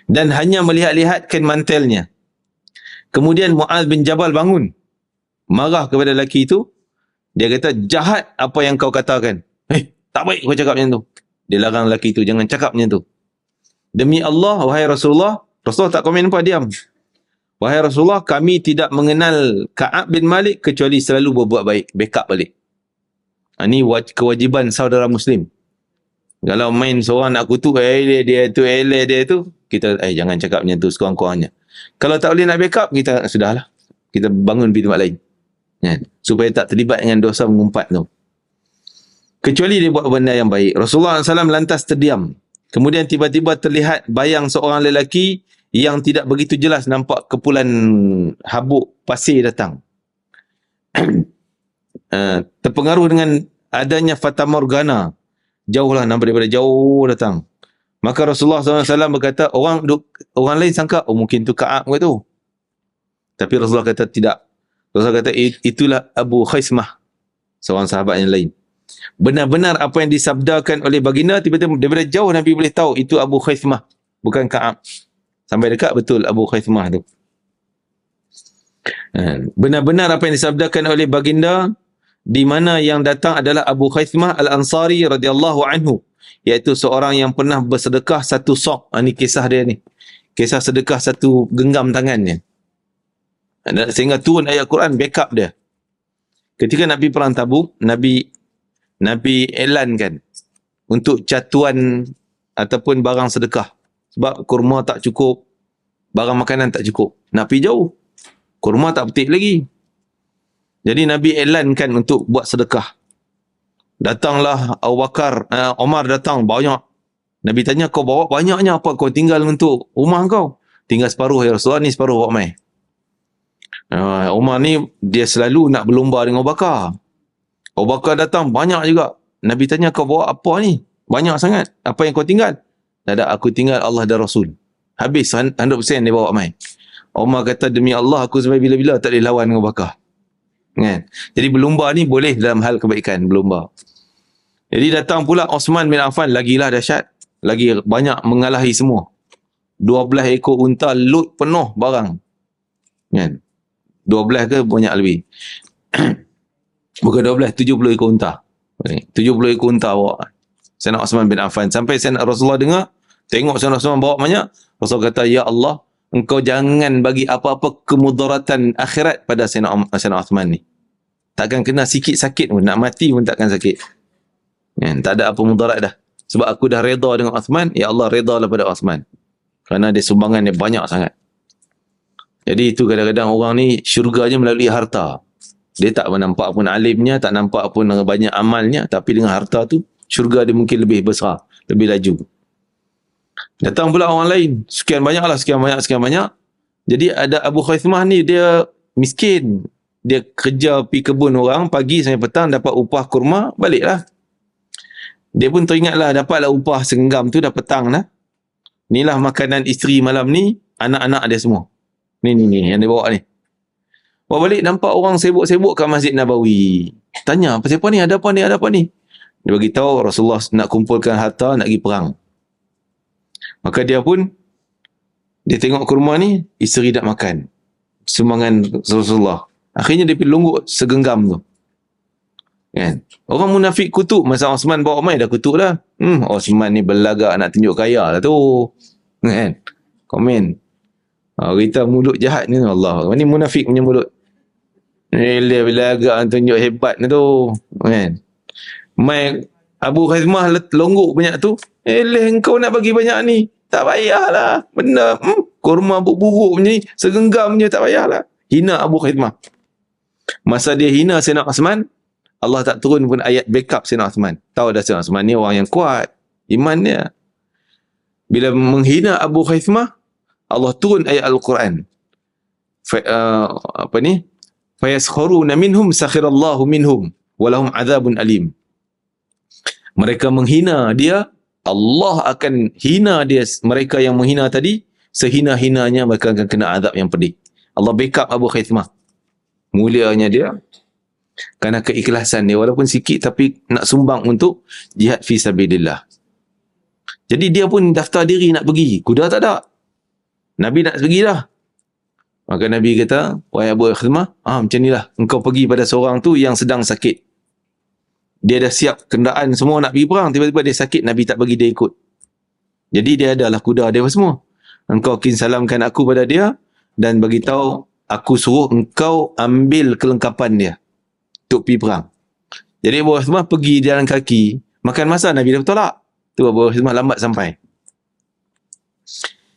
Dan hanya melihat-lihat kain mantelnya. Kemudian Mu'adz bin Jabal bangun. Marah kepada lelaki itu. Dia kata, jahat apa yang kau katakan. Tak baik kau cakap macam tu. Dia larang lelaki itu, jangan cakap macam tu. Demi Allah, wahai Rasulullah. Rasulullah tak komen apa, diam. wahai Rasulullah, kami tidak mengenal Ka'ab bin Malik kecuali selalu berbuat baik, backup balik. Ini kewajiban saudara Muslim. Kalau main seorang nak kutuk, dia tu, kita jangan cakap macam tu sekurang-kurangnya. Kalau tak boleh nak backup, kita sudahlah. Kita bangun pergi tempat lain. Supaya tak terlibat dengan dosa mengumpat tu. Kecuali dia buat benda yang baik. Rasulullah SAW lantas terdiam. Kemudian tiba-tiba terlihat bayang seorang lelaki yang tidak begitu jelas, nampak kepulan habuk pasir datang. Terpengaruh dengan adanya Fata Morgana. Jauhlah, nampak daripada jauh datang. Maka Rasulullah SAW berkata, orang lain sangka, mungkin tu Ka'ab ke tu. Tapi Rasulullah kata tidak. Rasulullah kata, itulah Abu Khaismah, seorang sahabat yang lain. Benar-benar apa yang disabdakan oleh baginda, tiba-tiba daripada jauh Nabi boleh tahu itu Abu Khaismah, bukan Ka'ab. Sampai dekat betul Abu Khaismah tu. Benar-benar apa yang disabdakan oleh baginda, di mana yang datang adalah Abu Khaismah Al-Ansari radhiyallahu anhu, iaitu seorang yang pernah bersedekah satu sok. Ini kisah dia ni. Kisah sedekah satu genggam tangannya. Sehingga turun ayat Quran backup dia. Ketika Nabi perang Tabuk, Nabi elankan untuk catuan ataupun barang sedekah. Sebab kurma tak cukup, barang makanan tak cukup. Nak pergi jauh, kurma tak petik lagi. Jadi Nabi elankan untuk buat sedekah. Datanglah Abu Bakar, Omar datang banyak. Nabi tanya, kau bawa banyaknya apa? Kau tinggal untuk rumah kau? Tinggal separuh ya Rasulullah, ni separuh bawa mai. Umar ni dia selalu nak berlumba dengan Abu Bakar. Abu Bakar datang banyak juga. Nabi tanya, kau bawa apa ni? Banyak sangat. Apa yang kau tinggal? Tak ada, aku tinggal Allah dan Rasul. Habis 100% dia bawa mai. Umar kata, demi Allah aku sampai bila-bila tak boleh lawan dengan Abu Bakar. Kan? Jadi berlumba ni boleh dalam hal kebaikan, berlumba. Jadi datang pula Osman bin Affan, lagilah dahsyat. Lagi banyak mengalahi semua. 12 ekor unta load penuh barang. Kan? 12 ke banyak lebih? Bukan 12, 70 ekor unta. 70 ekor unta bawa Sayyidina Osman bin Affan. Sampai Sayyidina Rasulullah dengar, tengok Sayyidina Osman bawa banyak, Rasulullah kata, ya Allah, engkau jangan bagi apa-apa kemudaratan akhirat pada Sayyidina Osman ni. Takkan kena sikit sakit pun, nak mati pun takkan sakit. Tak ada apa mudarat dah. Sebab aku dah reda dengan Osman, ya Allah redalah pada Osman. Kerana dia sumbangan dia banyak sangat. Jadi itu kadang-kadang orang ni syurganya melalui harta. Dia tak nampak pun alimnya, tak nampak pun banyak amalnya, tapi dengan harta tu, syurga dia mungkin lebih besar, lebih laju. Datang pula orang lain, sekian banyak. Jadi ada Abu Khaismah ni, dia miskin. Dia kerja pergi kebun orang, pagi sampai petang, dapat upah kurma, baliklah. Dia pun teringatlah, dapatlah upah segenggam tu, dah petang lah. Inilah makanan isteri malam ni, anak-anak dia semua. Ni yang dia bawa ni. Bawa balik, nampak orang sibuk-sibuk kat Masjid Nabawi. Tanya, apa ni? Ada apa ni? Dia bagi tahu Rasulullah nak kumpulkan harta, nak pergi perang. Maka dia pun, dia tengok kurma ni, isteri tak makan. Sumbangan Rasulullah. Akhirnya dia pergi lungguk segenggam tu. Kan? Orang munafik kutuk. Masa Osman bawa mai dah kutuk lah. Osman ni berlagak nak tunjuk kaya lah tu. Kan? Komen. Kita mulut jahat ni, Allah. Ni munafik punya mulut. Dia berlagak tunjuk hebat ni tu. Kan? Mai Abu Khaismah longguk banyak tu. Engkau nak bagi banyak ni. Tak payahlah. Benda. Kurma buruk punya ni. Segenggam je, tak payahlah. Hina Abu Khaismah. Masa dia hina Sayyidina Osman, Allah tak turun pun ayat backup Sayyidina Osman. Tahu dah Sayyidina Osman ni orang yang kuat. Iman dia. Bila menghina Abu Khaismah, Allah turun ayat Al-Quran. Fayaskharuna minhum sakhirallahu minhum walahum azabun alim. Mereka menghina dia, Allah akan hina dia, mereka yang menghina tadi, sehina-hinanya mereka akan kena azab yang pedih. Allah backup Abu Khaismah. Mulianya dia kerana keikhlasan dia, walaupun sikit tapi nak sumbang untuk jihad fi sabilillah. Jadi dia pun daftar diri nak pergi. Kuda tak ada. Nabi nak pergi dah. Maka Nabi kata, wahai Abu Khaismah, macam inilah, engkau pergi pada seorang tu yang sedang sakit. Dia dah siap kenderaan semua nak pergi perang, tiba-tiba dia sakit, Nabi tak bagi dia ikut. Jadi dia adalah kuda dia semua. Engkau salamkan aku pada dia, dan bagi tahu, aku suruh engkau ambil kelengkapan dia untuk pergi perang. Jadi Abu Khizmah pergi jalan kaki, makan masa Nabi dah bertolak. Tu Abu Khizmah lambat sampai.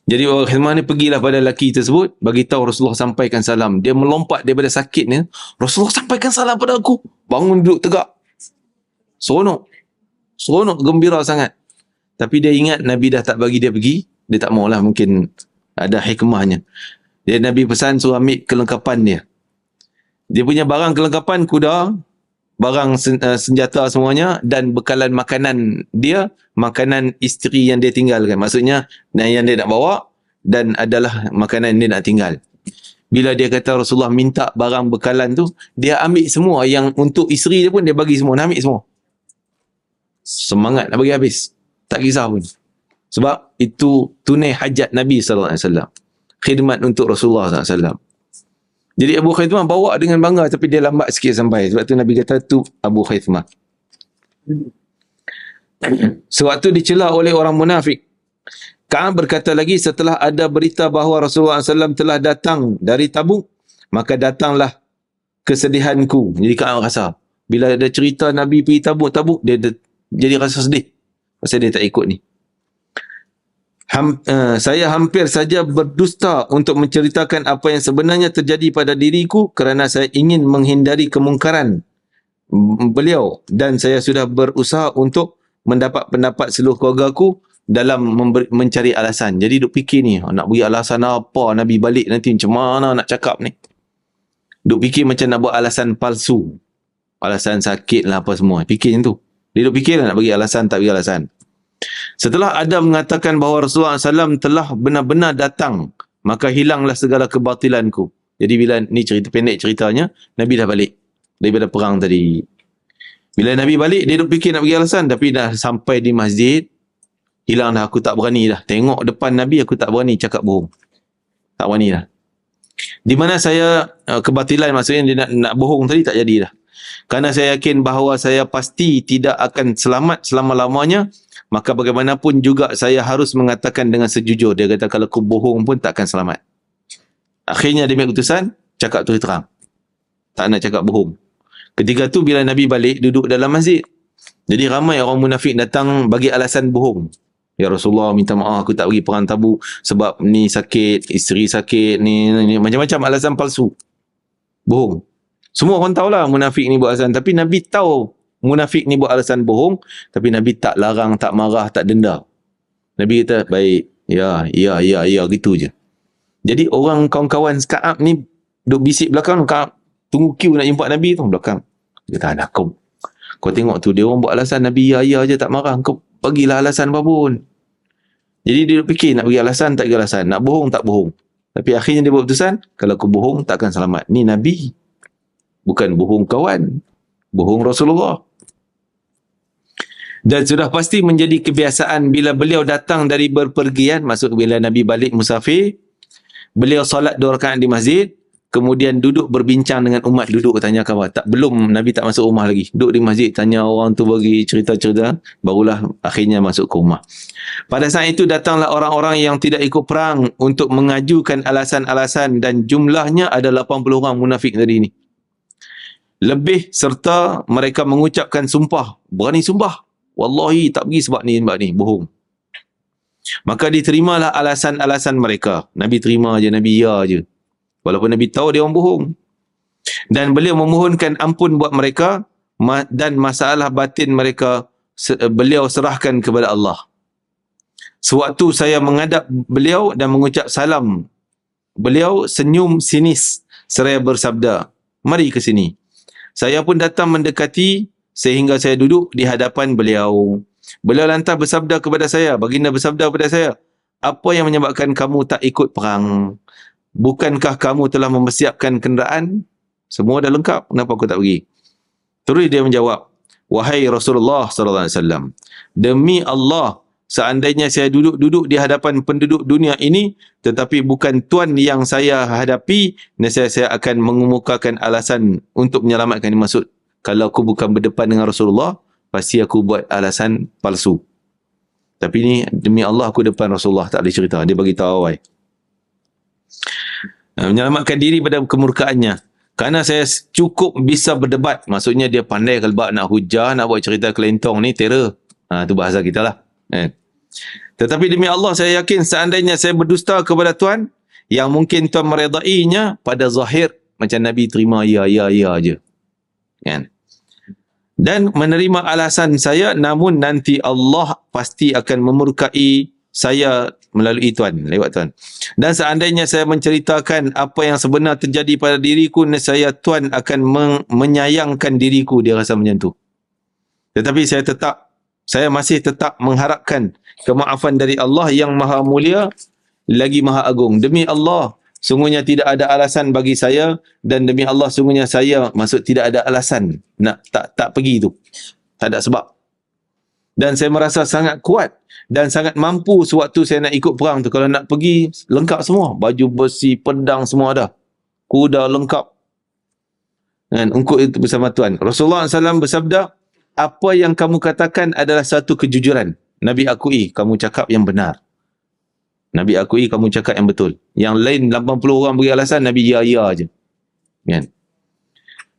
Jadi Abu Khizmah ni pergilah pada lelaki tersebut, bagi tahu Rasulullah sampaikan salam. Dia melompat daripada sakitnya, Rasulullah sampaikan salam pada aku. Bangun duduk tegak. Seronok, gembira sangat. Tapi dia ingat Nabi dah tak bagi dia pergi, dia tak maulah, mungkin ada hikmahnya. Dia Nabi pesan suruh ambil kelengkapan dia. Dia punya barang kelengkapan, kuda, barang senjata semuanya, dan bekalan makanan dia, makanan isteri yang dia tinggalkan. Maksudnya yang dia nak bawa, dan adalah makanan dia nak tinggal. Bila dia kata Rasulullah minta barang bekalan tu, dia ambil semua. Yang untuk isteri dia pun dia bagi semua, dia ambil semua. Semangat nak bagi habis, tak kisah pun. Sebab itu tunai hajat Nabi SAW, khidmat untuk Rasulullah SAW. Jadi Abu Khizmah bawa dengan bangga, tapi dia lambat sikit sampai. Sebab tu Nabi kata tu Abu Khizmah. Sewaktu dicela oleh orang munafik, Ka'ab berkata lagi, setelah ada berita bahawa Rasulullah SAW telah datang dari Tabuk, maka datanglah kesedihanku. Jadi Ka'ab rasa, bila ada cerita Nabi pergi Tabuk, dia jadi rasa sedih. Pasal dia tak ikut ni. Saya hampir saja berdusta untuk menceritakan apa yang sebenarnya terjadi pada diriku, kerana saya ingin menghindari kemungkaran beliau, dan saya sudah berusaha untuk mendapat pendapat seluruh keluargaku dalam mencari alasan. Jadi duk fikir ni, nak beri alasan apa Nabi balik nanti, macam mana nak cakap ni. Duk fikir macam nak buat alasan palsu, alasan sakit lah apa semua, fikir macam tu. Dia duk fikir nak bagi alasan, tak bagi alasan. Setelah Adam mengatakan bahawa Rasulullah SAW telah benar-benar datang, maka hilanglah segala kebatilanku. Jadi bila ni cerita pendek ceritanya, Nabi dah balik daripada perang tadi. Bila Nabi balik, dia duk fikir nak bagi alasan, tapi dah sampai di masjid, hilang dah, aku tak berani dah. Tengok depan Nabi, aku tak berani cakap bohong. Tak berani dah. Di mana saya, kebatilan maksudnya dia nak bohong tadi tak jadi dah. Kerana saya yakin bahawa saya pasti tidak akan selamat selama-lamanya, maka bagaimanapun juga saya harus mengatakan dengan sejujur. Dia kata kalau aku bohong pun tak akan selamat. Akhirnya dia ambil keputusan, cakap terus terang. Tak nak cakap bohong. Ketika tu bila Nabi balik, duduk dalam masjid. Jadi ramai orang munafik datang bagi alasan bohong. Ya Rasulullah, minta maaf aku tak pergi perang Tabuk sebab ni sakit, isteri sakit, ni macam-macam alasan palsu. Bohong. Semua orang tahulah munafik ni buat alasan, tapi Nabi tahu munafik ni buat alasan bohong, tapi Nabi tak larang, tak marah, tak denda. Nabi kata, baik, ya, gitu je. Jadi orang kawan-kawan Ka'ab ni duk bisik belakang, Ka'ab tunggu queue nak jumpa Nabi tu belakang. Dia kata, nak kau tengok tu, dia orang buat alasan Nabi ya je, tak marah, kau bagilah alasan apa pun. Jadi dia fikir nak bagi alasan, tak bagi alasan, nak bohong, tak bohong. Tapi akhirnya dia buat keputusan, kalau aku bohong tak akan selamat. Ni Nabi, bukan bohong kawan, bohong Rasulullah. Dan sudah pasti menjadi kebiasaan bila beliau datang dari berpergian, maksud bila Nabi balik musafir, beliau solat 2 rakaat di masjid, kemudian duduk berbincang dengan umat, duduk tanya khabar. Belum Nabi tak masuk rumah lagi, duduk di masjid tanya orang tu, bagi cerita-cerita, barulah akhirnya masuk ke rumah. Pada saat itu datanglah orang-orang yang tidak ikut perang untuk mengajukan alasan-alasan, dan jumlahnya ada 80 orang munafik tadi ni. Lebih serta mereka mengucapkan sumpah, berani sumpah, wallahi tak pergi sebab ni, bohong. Maka diterimalah alasan-alasan mereka. Nabi terima je, Nabi ya je. Walaupun Nabi tahu dia orang bohong. Dan beliau memohonkan ampun buat mereka, dan masalah batin mereka beliau serahkan kepada Allah. Sewaktu saya menghadap beliau dan mengucap salam, beliau senyum sinis seraya bersabda, mari ke sini. Saya pun datang mendekati sehingga saya duduk di hadapan beliau. Beliau lantas bersabda kepada saya, baginda bersabda kepada saya, apa yang menyebabkan kamu tak ikut perang? Bukankah kamu telah mempersiapkan kenderaan? Semua dah lengkap, kenapa aku tak pergi? Terus dia menjawab, wahai Rasulullah SAW, demi Allah, seandainya saya duduk di hadapan penduduk dunia ini, tetapi bukan tuan yang saya hadapi, nescaya saya akan mengemukakan alasan untuk menyelamatkan ini. Maksud, kalau aku bukan berdepan dengan Rasulullah, pasti aku buat alasan palsu. Tapi ni, demi Allah aku depan Rasulullah, tak boleh cerita. Dia bagi tahu awal. Menyelamatkan diri pada kemurkaannya. Kerana saya cukup bisa berdebat. Maksudnya dia pandai kelbak nak hujah, nak buat cerita kelentong ni, terror. Tu bahasa kita lah. Tetapi demi Allah, saya yakin seandainya saya berdusta kepada Tuhan, yang mungkin Tuhan meredainya pada zahir, macam Nabi terima ya je. Kan? Dan menerima alasan saya, namun nanti Allah pasti akan memurkai saya melalui Tuhan, lewat Tuhan. Dan seandainya saya menceritakan apa yang sebenar terjadi pada diriku, nescaya Tuhan akan menyayangkan diriku, dia rasa macam tu. Tetapi saya masih tetap mengharapkan kemaafan dari Allah yang maha mulia lagi maha agung. Demi Allah, sungguhnya tidak ada alasan bagi saya, dan demi Allah sungguhnya saya tidak ada alasan nak tak pergi tu. Tak ada sebab. Dan saya merasa sangat kuat dan sangat mampu sewaktu saya nak ikut perang tu. Kalau nak pergi, lengkap semua. Baju besi, pedang semua ada. Kuda lengkap. Dan untuk itu bersama Tuhan. Rasulullah SAW bersabda, apa yang kamu katakan adalah satu kejujuran. Nabi akui, kamu cakap yang benar. Nabi akui, kamu cakap yang betul. Yang lain 80 orang beri alasan, Nabi ya je. Kan?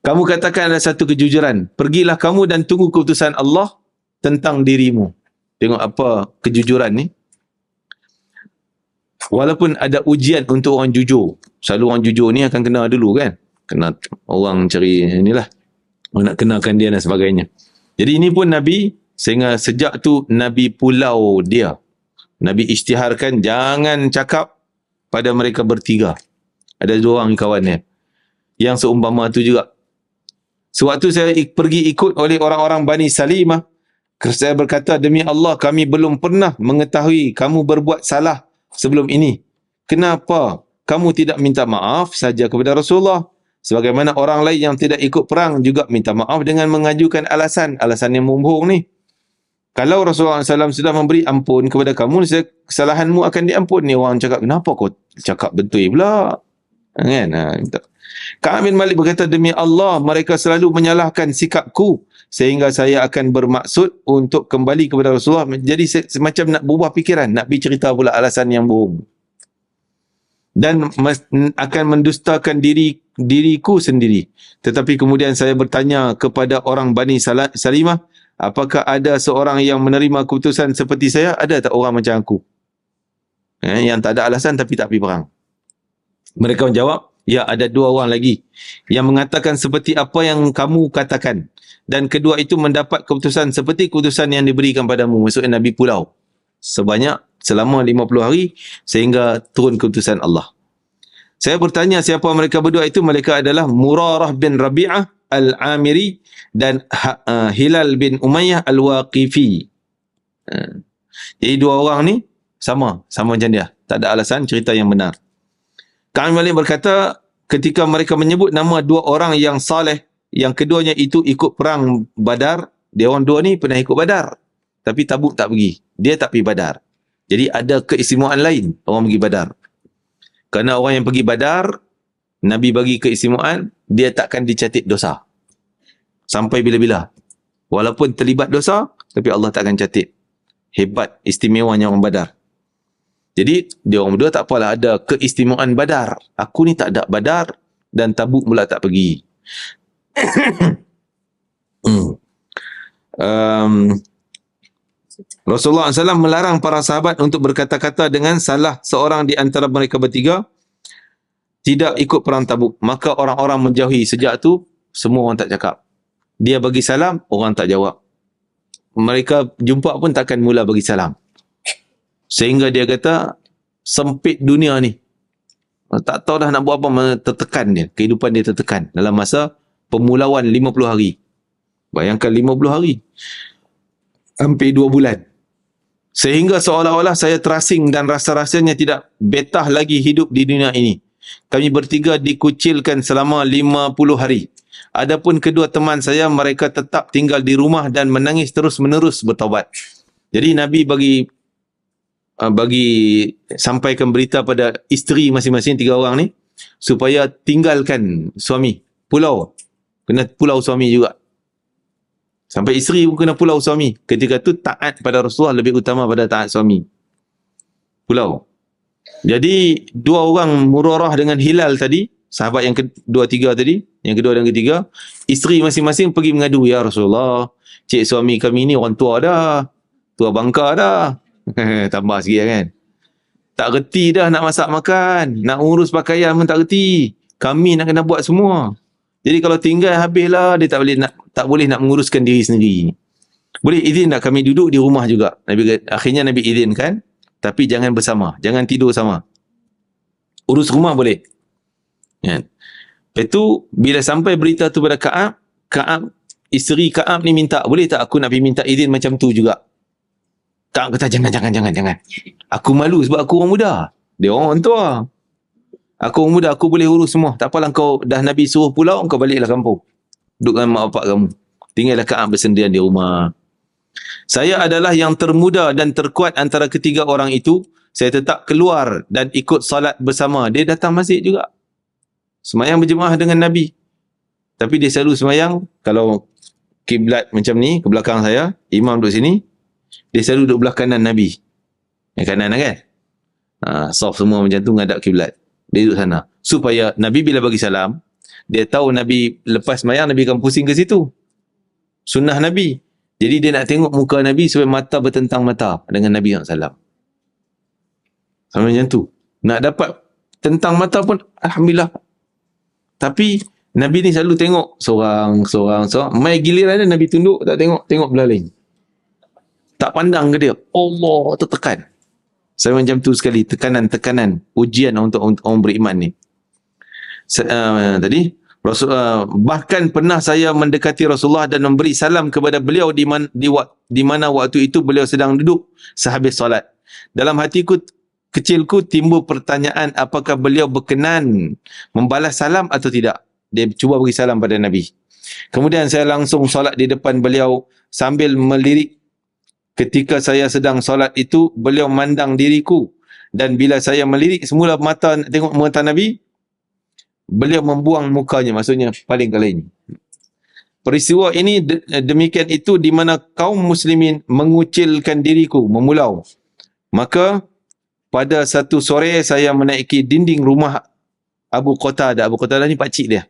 Kamu katakan adalah satu kejujuran. Pergilah kamu dan tunggu keputusan Allah tentang dirimu. Tengok apa kejujuran ni. Walaupun ada ujian untuk orang jujur. Selalu orang jujur ni akan kena dulu kan. Kena orang cari inilah. Orang nak kenakan dia dan sebagainya. Jadi ini pun Nabi, sehingga sejak tu Nabi pulau dia. Nabi isytiharkan jangan cakap pada mereka bertiga. Ada 2 orang kawannya. Yang seumpama tu juga. Sewaktu saya pergi ikut oleh orang-orang Bani Salimah, saya berkata, demi Allah kami belum pernah mengetahui kamu berbuat salah sebelum ini. Kenapa kamu tidak minta maaf saja kepada Rasulullah? Sebagaimana orang lain yang tidak ikut perang juga minta maaf dengan mengajukan alasan yang membohong ni. Kalau Rasulullah SAW sudah memberi ampun kepada kamu, kesalahanmu akan diampun. Ni orang cakap, kenapa kau cakap betul pula? Kan? Ka'ab bin Malik berkata, demi Allah mereka selalu menyalahkan sikapku sehingga saya akan bermaksud untuk kembali kepada Rasulullah. Jadi semacam nak berubah fikiran, nak pergi cerita pula alasan yang bohong. Dan akan mendustakan diriku sendiri. Tetapi kemudian saya bertanya kepada orang Bani Salimah, apakah ada seorang yang menerima keputusan seperti saya? Ada tak orang macam aku? Yang tak ada alasan tapi tak pergi perang. Mereka menjawab, ya, ada 2 orang lagi yang mengatakan seperti apa yang kamu katakan. Dan kedua itu mendapat keputusan seperti keputusan yang diberikan padamu. Maksudnya Nabi pulau. Selama 50 hari sehingga turun keputusan Allah. Saya bertanya siapa mereka berdua itu. Mereka adalah Murarah bin Rabi'ah Al-Amiri dan Hilal bin Umayyah Al-Waqifi. Jadi 2 orang ni sama macam dia. Tak ada alasan, cerita yang benar. Ka'ab bin Malik berkata, ketika mereka menyebut nama 2 orang yang saleh, yang keduanya itu ikut perang Badar, dia orang 2 ni pernah ikut Badar. Tapi Tabuk tak pergi. Dia tak pergi Badar. Jadi ada keistimewaan lain orang pergi Badar. Kerana orang yang pergi Badar, Nabi bagi keistimewaan, dia takkan dicatat dosa. Sampai bila-bila. Walaupun terlibat dosa, tapi Allah takkan catat. Hebat istimewanya orang Badar. Jadi, dia orang berdua tak apalah ada keistimewaan Badar. Aku ni tak ada Badar dan Tabuk pula tak pergi. Rasulullah SAW melarang para sahabat untuk berkata-kata dengan salah seorang di antara mereka bertiga tidak ikut perang Tabuk. Maka orang-orang menjauhi. Sejak tu, semua orang tak cakap. Dia bagi salam, orang tak jawab. Mereka jumpa pun takkan mula bagi salam. Sehingga dia kata, sempit dunia ni. Tak tahu dah nak buat apa, tertekan dia. Kehidupan dia tertekan dalam masa pemulauan 50 hari. Bayangkan 50 hari. Hampir 2 bulan. Sehingga seolah-olah saya terasing dan rasa-rasanya tidak betah lagi hidup di dunia ini. Kami bertiga dikucilkan selama 50 hari. Adapun kedua teman saya, mereka tetap tinggal di rumah dan menangis terus-menerus bertaubat. Jadi Nabi bagi sampaikan berita pada isteri masing-masing 3 orang ni supaya tinggalkan suami. Kena pulau suami juga. Sampai isteri pun kena pulau suami. Ketika tu taat pada Rasulullah lebih utama pada taat suami. Pulau. Jadi dua orang Murarah dengan Hilal tadi, sahabat yang kedua tiga tadi, yang kedua dan ketiga, isteri masing-masing pergi mengadu, ya Rasulullah, cik suami kami ni orang tua dah, tua bangka dah. Tambah sikit kan. Tak reti dah nak masak makan, nak urus pakaian pun tak reti. Kami nak kena buat semua. Jadi kalau tinggal habislah, dia tak boleh nak menguruskan diri sendiri. Boleh izin tak kami duduk di rumah juga? Akhirnya Nabi izinkan, tapi jangan bersama, jangan tidur sama. Urus rumah boleh. Kan? Lepas tu bila sampai berita tu pada Ka'ab, isteri Ka'ab ni minta, boleh tak aku nak pergi minta izin macam tu juga? Ka'ab kata jangan. Aku malu sebab aku orang muda. Dia orang tua. Aku orang muda, aku boleh urus semua. Tak apalah, kau dah Nabi suruh pulau, kau baliklah kampung. Duduk dengan mak bapak kamu. Tinggallah Ka'ab bersendirian di rumah. Saya adalah yang termuda dan terkuat antara ketiga orang itu. Saya tetap keluar dan ikut salat bersama. Dia datang masjid juga. Semayang berjemaah dengan Nabi. Tapi dia selalu semayang, kalau kiblat macam ni, ke belakang saya, imam duduk sini, dia selalu duduk belah kanan Nabi. Yang kanan kan? Soft semua macam tu, ngadap kiblat. Dia duduk sana. Supaya Nabi bila bagi salam, dia tahu Nabi lepas semayang, Nabi akan pusing ke situ. Sunnah Nabi. Jadi dia nak tengok muka Nabi supaya mata bertentang mata dengan Nabi SAW. Sama macam tu. Nak dapat tentang mata pun, Alhamdulillah. Tapi Nabi ni selalu tengok seorang. Mai giliran dia Nabi tunduk, tak tengok belah lain. Tak pandang ke dia. Allah tertekan. Saya macam tu sekali, tekanan, ujian untuk orang beriman ni. Tadi bahkan pernah saya mendekati Rasulullah dan memberi salam kepada beliau di mana waktu itu beliau sedang duduk sehabis solat. Dalam hatiku kecilku timbul pertanyaan apakah beliau berkenan membalas salam atau tidak. Dia cuba beri salam pada Nabi. Kemudian saya langsung solat di depan beliau sambil melirik. Ketika saya sedang solat itu, beliau mandang diriku. Dan bila saya melirik semula mata tengok mata Nabi, beliau membuang mukanya, maksudnya paling ke lain. Peristiwa ini demikian itu di mana kaum muslimin mengucilkan diriku, memulau. Maka pada satu sore saya menaiki dinding rumah Abu Qatadah. Abu Qatadah ni pakcik dia,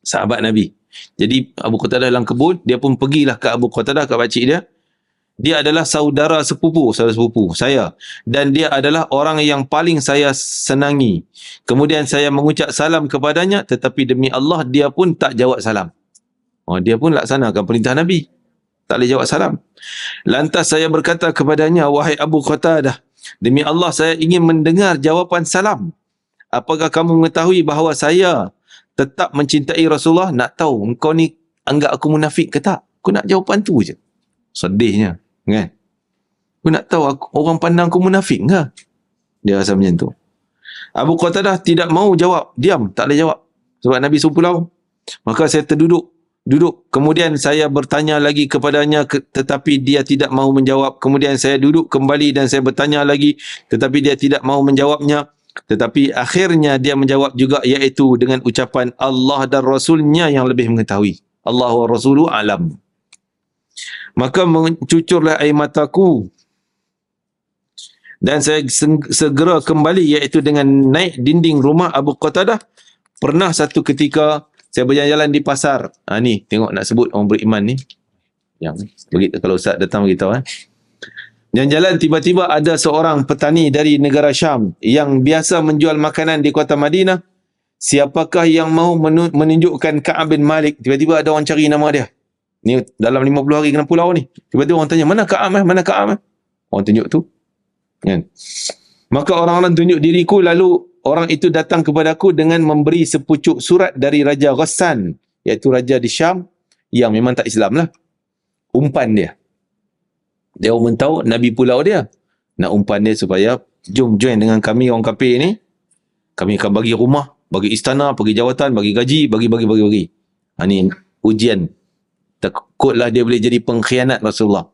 sahabat Nabi. Jadi Abu Qatadah dalam kebun, dia pun pergilah ke Abu Qatadah, ke pakcik dia. Dia adalah saudara sepupu saya. Dan dia adalah orang yang paling saya senangi. Kemudian saya mengucap salam kepadanya, tetapi demi Allah dia pun tak jawab salam. Dia pun laksanakan perintah Nabi. Tak boleh jawab salam. Lantas saya berkata kepadanya, wahai Abu Qatadah, demi Allah saya ingin mendengar jawapan salam. Apakah kamu mengetahui bahawa saya tetap mencintai Rasulullah? Nak tahu engkau ni anggap aku munafik ke tak? Aku nak jawapan tu je. Sedihnya. Kan? Aku nak tahu orang pandang aku munafik ke? Dia rasa macam tu. Abu Qatadah tidak mau jawab. Diam. Tak boleh jawab. Sebab Nabi suruh pulau. Maka saya duduk. Kemudian saya bertanya lagi kepadanya, tetapi dia tidak mau menjawab. Kemudian saya duduk kembali dan saya bertanya lagi, tetapi dia tidak mau menjawabnya. Tetapi akhirnya dia menjawab juga, iaitu dengan ucapan Allah dan Rasulnya yang lebih mengetahui. Allah wa Rasuluhu alam. Maka mencucurlah air mataku dan saya segera kembali, iaitu dengan naik dinding rumah Abu Qatadah. Pernah satu ketika saya berjalan-jalan di pasar. Ni tengok, nak sebut orang beriman ni. Yang begitu, kalau Ustaz datang beritahu. Jalan-jalan tiba-tiba ada seorang petani dari negara Syam yang biasa menjual makanan di kota Madinah. Siapakah yang mahu menunjukkan Ka'ab bin Malik? Tiba-tiba ada orang cari nama dia. Ni dalam 50 hari kena pulau ni. Tiba-tiba orang tanya, mana Ka'ab? Mana Ka'ab? Orang tunjuk tu. Kan? Maka orang-orang tunjuk diriku, lalu orang itu datang kepadaku dengan memberi sepucuk surat dari Raja Ghassan, iaitu raja di Syam yang memang tak Islam lah. Umpan dia. Dia orang tahu Nabi pulau dia. Nak umpan dia supaya jom join dengan kami orang kafir ni. Kami akan bagi rumah, bagi istana, bagi jawatan, bagi gaji, bagi. Ni ujian. Takutlah dia boleh jadi pengkhianat Rasulullah.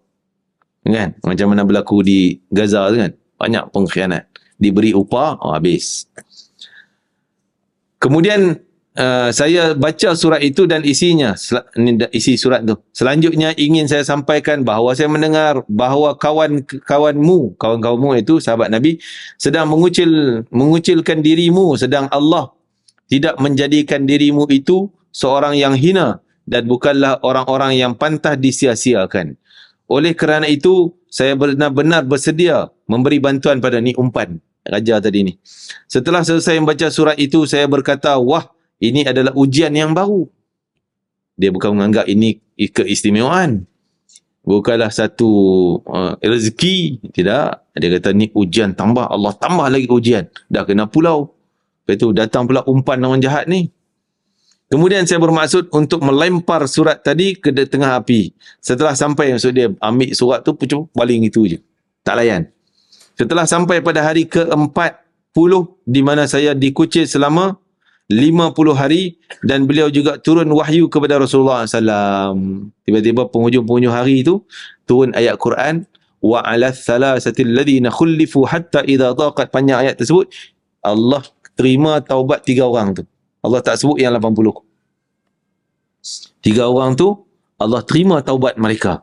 Kan? Macam mana berlaku di Gaza tu kan? Banyak pengkhianat. Diberi upah, habis. Kemudian saya baca surat itu dan isinya, isi surat tu. Selanjutnya ingin saya sampaikan bahawa saya mendengar bahawa kawan-kawanmu itu sahabat Nabi sedang mengucilkan dirimu, sedang Allah tidak menjadikan dirimu itu seorang yang hina dan bukanlah orang-orang yang pantas disia-siakan. Oleh kerana itu, saya benar-benar bersedia memberi bantuan pada ni umpan raja tadi ni. Setelah selesai membaca surat itu, saya berkata, wah, ini adalah ujian yang baru. Dia bukan menganggap ini keistimewaan. Bukanlah satu rezeki. Tidak. Dia kata ni ujian tambah. Allah tambah lagi ujian. Dah kena pulau. Lepas tu datang pula umpan orang jahat ni. Kemudian saya bermaksud untuk melempar surat tadi ke tengah api. Setelah sampai, maksud dia ambil surat tu, baling itu je. Tak layan. Setelah sampai pada hari ke-40, di mana saya dikucil selama 50 hari dan beliau juga turun wahyu kepada Rasulullah SAW. Tiba-tiba penghujung-penghujung hari itu turun ayat Quran, wa 'ala thalathatil ladzina khulifu hatta idza daqat. Panjang ayat tersebut, Allah terima taubat 3 orang tu. Allah tak sebut yang 80. 3 orang tu Allah terima taubat mereka.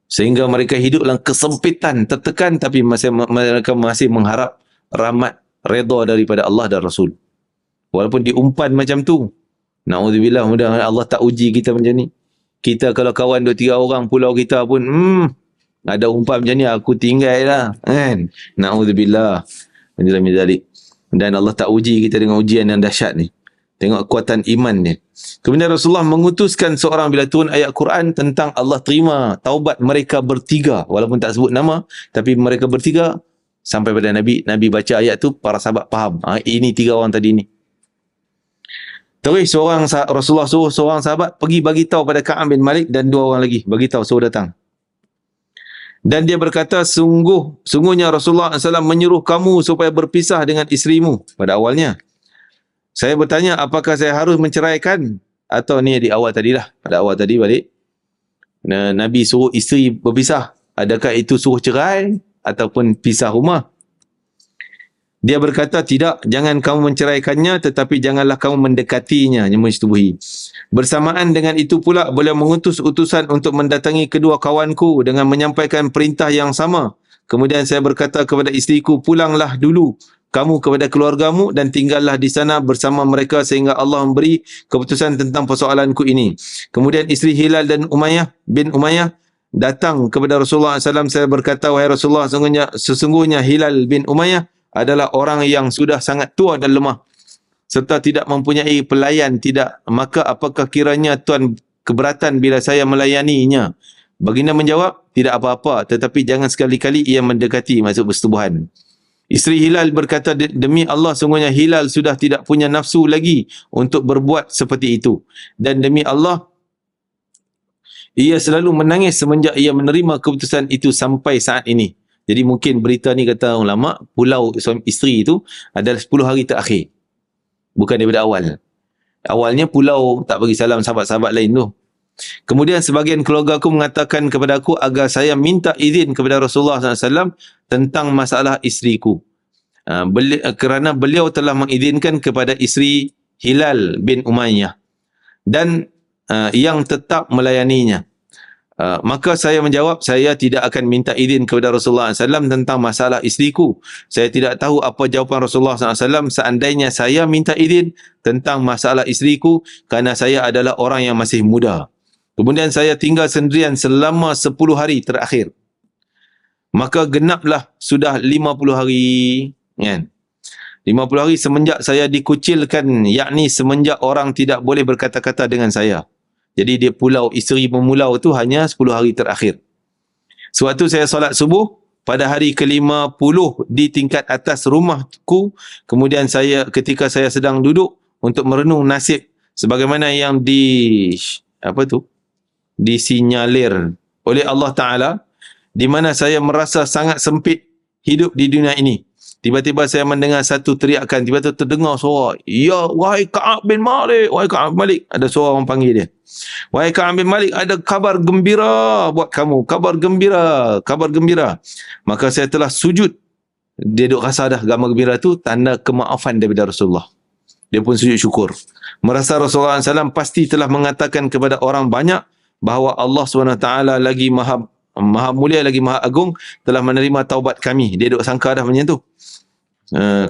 Sehingga mereka hidup dalam kesempitan, tertekan, tapi mereka masih mengharap rahmat, redha daripada Allah dan Rasul. Walaupun diumpan macam tu. Na'udzubillah, mudah-mudahan Allah tak uji kita macam ni. Kita kalau kawan 2-3 orang pulau kita pun, ada umpan macam ni, aku tinggal lah. Kan? Na'udzubillah. Dan Allah tak uji kita dengan ujian yang dahsyat ni. Tengok kekuatan iman dia. Kemudian Rasulullah mengutuskan seorang bila turun ayat Quran tentang Allah terima taubat mereka bertiga. Walaupun tak sebut nama, tapi mereka bertiga. Sampai pada Nabi baca ayat tu, para sahabat faham. Ini 3 orang tadi ni. Terus Rasulullah suruh seorang sahabat pergi bagi tahu pada Ka'ab bin Malik dan 2 orang lagi. Bagi tahu, suruh datang. Dan dia berkata, sungguhnya Rasulullah SAW menyuruh kamu supaya berpisah dengan isterimu pada awalnya. Saya bertanya, apakah saya harus menceraikan? Atau ni di awal tadilah. Pada awal tadi balik. Nabi suruh isteri berpisah. Adakah itu suruh cerai? Ataupun pisah rumah? Dia berkata, tidak, jangan kamu menceraikannya, tetapi janganlah kamu mendekatinya, menyetubuhi. Bersamaan dengan itu pula, beliau mengutus utusan untuk mendatangi kedua kawanku dengan menyampaikan perintah yang sama. Kemudian saya berkata kepada isteriku, pulanglah dulu kamu kepada keluargamu dan tinggallah di sana bersama mereka sehingga Allah memberi keputusan tentang persoalanku ini. Kemudian isteri Hilal dan bin Umayyah datang kepada Rasulullah SAW. Saya berkata, wahai Rasulullah, sesungguhnya Hilal bin Umayyah adalah orang yang sudah sangat tua dan lemah serta tidak mempunyai pelayan. Maka apakah kiranya Tuan keberatan bila saya melayaninya? Baginda menjawab, tidak apa-apa, tetapi jangan sekali-kali ia mendekati, maksud bersetubuhan. Isteri Hilal berkata, demi Allah, sungguhnya Hilal sudah tidak punya nafsu lagi untuk berbuat seperti itu. Dan demi Allah, ia selalu menangis semenjak ia menerima keputusan itu sampai saat ini. Jadi mungkin berita ni kata ulama, pulau suami isteri itu adalah 10 hari terakhir. Bukan daripada awal. Awalnya pulau tak bagi salam sahabat-sahabat lain tu. Kemudian sebahagian keluarga aku mengatakan kepada aku agar saya minta izin kepada Rasulullah SAW tentang masalah isteriku. Kerana beliau telah mengizinkan kepada isteri Hilal bin Umayyah dan yang tetap melayaninya. Maka saya menjawab, saya tidak akan minta izin kepada Rasulullah SAW tentang masalah isteriku. Saya tidak tahu apa jawapan Rasulullah SAW seandainya saya minta izin tentang masalah isteriku kerana saya adalah orang yang masih muda. Kemudian saya tinggal sendirian selama 10 hari terakhir. Maka genaplah sudah 50 hari. Kan? 50 hari semenjak saya dikucilkan, yakni semenjak orang tidak boleh berkata-kata dengan saya. Jadi dia pulau, isteri memulau tu hanya 10 hari terakhir. Sewaktu saya solat subuh pada hari ke-50 di tingkat atas rumahku, kemudian ketika saya sedang duduk untuk merenung nasib sebagaimana yang disinyalir oleh Allah Ta'ala, di mana saya merasa sangat sempit hidup di dunia ini. Tiba-tiba saya mendengar satu teriakan, tiba-tiba terdengar suara, ya wahai Ka'ab bin Malik, wahai Ka'ab bin Malik, ada suara orang panggil dia. Wahai Ka'ab bin Malik, ada kabar gembira buat kamu, kabar gembira, kabar gembira. Maka saya telah sujud. Dia duduk rasa dah gambar gembira tu tanda kemaafan daripada Rasulullah. dia pun sujud syukur. Merasa Rasulullah SAW pasti telah mengatakan kepada orang banyak bahawa Allah SWT lagi maha mulia, lagi maha agung, telah menerima taubat kami. Dia duk sangka dah macam tu.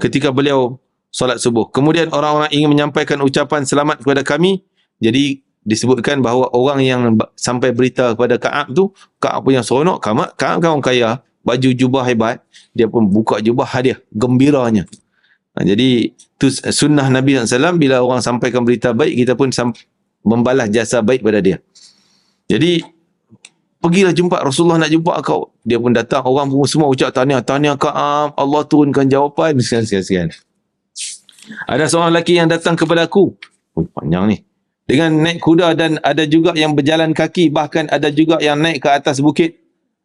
Ketika beliau solat subuh. Kemudian orang-orang ingin menyampaikan ucapan selamat kepada kami. Jadi disebutkan bahawa orang yang sampai berita kepada Ka'ab tu, Ka'ab punya seronok. Ka'ab kan orang kaya, baju jubah hebat, dia pun buka jubah hadiah, gembiranya. Jadi tu sunnah Nabi SAW, bila orang sampaikan berita baik, kita pun membalas jasa baik pada dia. Jadi pergilah jumpa Rasulullah, nak jumpa kau. Dia pun datang, orang pun semua ucap tahniah Ka'ab, Allah turunkan jawapan, sekian. Ada seorang lelaki yang datang kepada aku, panjang ni, dengan naik kuda, dan ada juga yang berjalan kaki, bahkan ada juga yang naik ke atas bukit,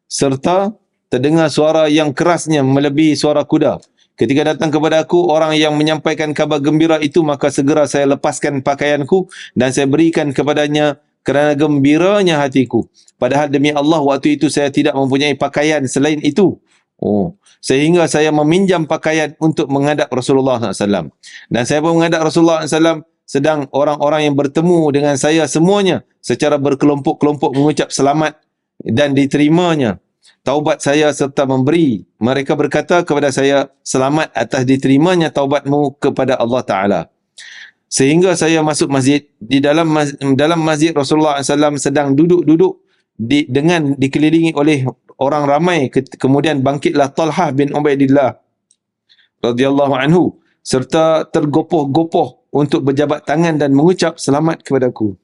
serta terdengar suara yang kerasnya melebihi suara kuda. Ketika datang kepada aku orang yang menyampaikan kabar gembira itu, maka segera saya lepaskan pakaianku dan saya berikan kepadanya kerana gembiranya hatiku. Padahal demi Allah waktu itu saya tidak mempunyai pakaian selain itu. Sehingga saya meminjam pakaian untuk menghadap Rasulullah SAW. Dan saya pun menghadap Rasulullah SAW, sedang orang-orang yang bertemu dengan saya semuanya secara berkelompok-kelompok mengucap selamat dan diterimanya taubat saya serta memberi. Mereka berkata kepada saya, selamat atas diterimanya taubatmu kepada Allah Ta'ala. Sehingga saya masuk masjid. Di dalam masjid Rasulullah SAW sedang duduk-duduk dengan dikelilingi oleh orang ramai. Kemudian bangkitlah Talhah bin Ubaidillah radhiyallahu anhu serta tergopoh-gopoh untuk berjabat tangan dan mengucap selamat kepadaku.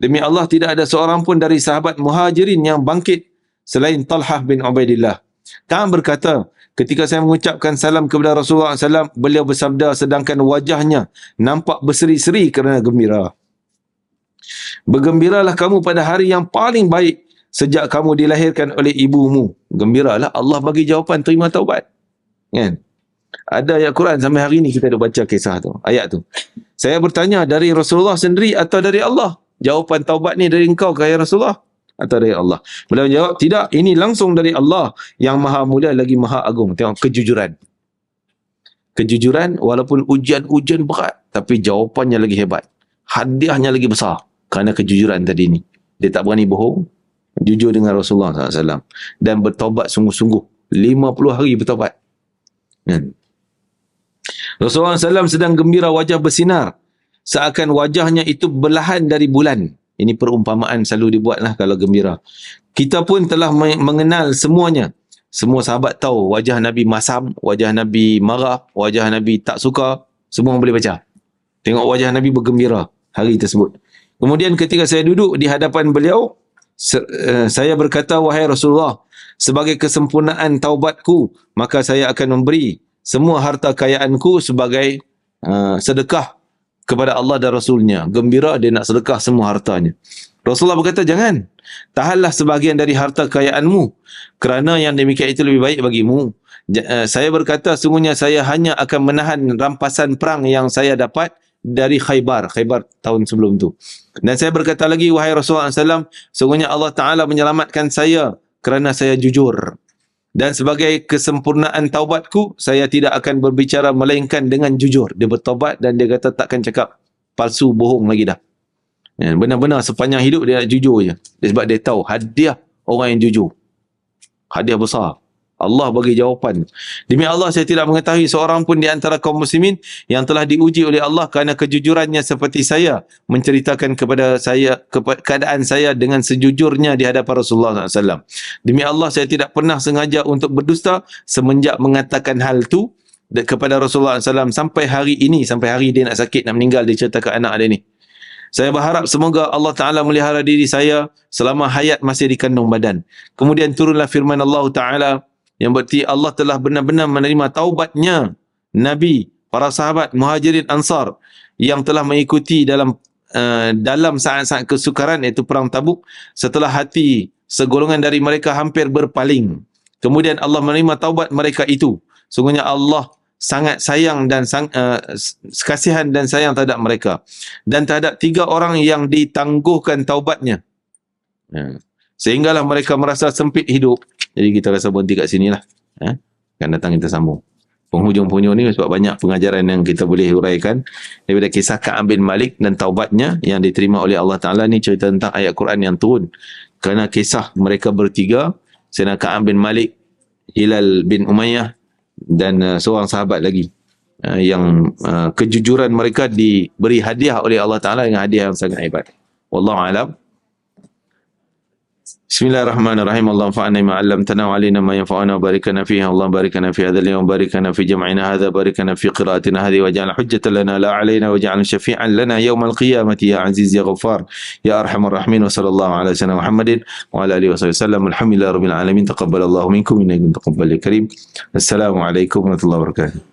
Demi Allah tidak ada seorang pun dari sahabat Muhajirin yang bangkit selain Talhah bin Ubaidillah. Ka'ab berkata, ketika saya mengucapkan salam kepada Rasulullah SAW, beliau bersabda sedangkan wajahnya nampak berseri-seri kerana gembira. Bergembiralah kamu pada hari yang paling baik sejak kamu dilahirkan oleh ibumu. Gembiralah, Allah bagi jawapan terima taubat. Kan? Ada ayat Quran sampai hari ni kita dah baca kisah tu, ayat tu. Saya bertanya, dari Rasulullah sendiri atau dari Allah? Jawapan taubat ni dari engkau ke ya Rasulullah? Atau dari Allah? Beliau jawab, tidak, ini langsung dari Allah yang maha mulia lagi maha agung. Tengok kejujuran. Kejujuran walaupun ujian-ujian berat, tapi jawapannya lagi hebat. Hadiahnya lagi besar kerana kejujuran tadi ni. Dia tak berani bohong, jujur dengan Rasulullah SAW dan bertaubat sungguh-sungguh. 50 hari bertaubat. Rasulullah SAW sedang gembira, wajah bersinar seakan wajahnya itu belahan dari bulan. Ini perumpamaan selalu dibuatlah kalau gembira. Kita pun telah mengenal semuanya. Semua sahabat tahu wajah Nabi masam, wajah Nabi marah, wajah Nabi tak suka. Semua boleh baca. Tengok wajah Nabi bergembira hari tersebut. Kemudian ketika saya duduk di hadapan beliau, saya berkata, wahai Rasulullah, sebagai kesempurnaan taubatku, maka saya akan memberi semua harta kayaanku sebagai sedekah kepada Allah dan Rasulnya. Gembira, dia nak sedekah semua hartanya. Rasulullah berkata, jangan. Tahanlah sebahagian dari harta kekayaanmu, kerana yang demikian itu lebih baik bagimu. Saya berkata, sungguhnya saya hanya akan menahan rampasan perang yang saya dapat dari Khaybar tahun sebelum tu. Dan saya berkata lagi, wahai Rasulullah SAW, sungguhnya Allah Ta'ala menyelamatkan saya kerana saya jujur. Dan sebagai kesempurnaan taubatku, saya tidak akan berbicara melainkan dengan jujur. Dia bertaubat dan dia kata takkan cakap palsu, bohong lagi dah. Benar-benar sepanjang hidup dia nak jujur je. Sebab dia tahu hadiah orang yang jujur. Hadiah besar. Allah bagi jawapan. Demi Allah, saya tidak mengetahui seorang pun di antara kaum muslimin yang telah diuji oleh Allah kerana kejujurannya seperti saya menceritakan kepada saya keadaan saya dengan sejujurnya di hadapan Rasulullah SAW. Demi Allah, saya tidak pernah sengaja untuk berdusta semenjak mengatakan hal tu kepada Rasulullah SAW sampai hari ini, sampai hari dia nak sakit, nak meninggal, dia ceritakan anak dia ni. Saya berharap semoga Allah Ta'ala melihara diri saya selama hayat masih di kandung badan. Kemudian turunlah firman Allah Ta'ala yang berarti Allah telah benar-benar menerima taubatnya Nabi, para sahabat Muhajirin Ansar yang telah mengikuti dalam saat-saat kesukaran, iaitu perang Tabuk, setelah hati segolongan dari mereka hampir berpaling. Kemudian Allah menerima taubat mereka itu. Sungguhnya Allah sangat sayang dan kasihan dan sayang terhadap mereka. Dan terhadap 3 orang yang ditangguhkan taubatnya. Sehinggalah mereka merasa sempit hidup. Jadi kita rasa berhenti kat sini lah. Akan datang kita sambung. penghujung-penghujung ni sebab banyak pengajaran yang kita boleh huraikan daripada kisah Ka'ab bin Malik dan taubatnya yang diterima oleh Allah Ta'ala. Ni cerita tentang ayat Quran yang turun kerana kisah mereka bertiga, Sayyidina Ka'ab bin Malik, Hilal bin Umayyah dan seorang sahabat lagi yang kejujuran mereka diberi hadiah oleh Allah Ta'ala dengan hadiah yang sangat hebat. Wallahu a'lam. Bismillahirrahmanirrahim. Allahumma fa'alna ma 'allamtana wa 'allimna ma yanfa'una wa barik lana fihi. Allahumma barik lana fi hadzal yawm, barik lana fi jam'ina hadza, barik lana fi qira'atina hadhihi waj'al hujjatan lana la 'alaina waj'al shafi'an lana yawmal qiyamati ya 'aziz ya ghaffar ya arhamar rahimin. Wa sallallahu ala sayyidina Muhammadin wa ala alihi wasallam. Alhamdulillahirabbil alamin. Taqabbalallahu minkum innahu taqabbal karim. Assalamualaikum warahmatullahi wabarakatuh.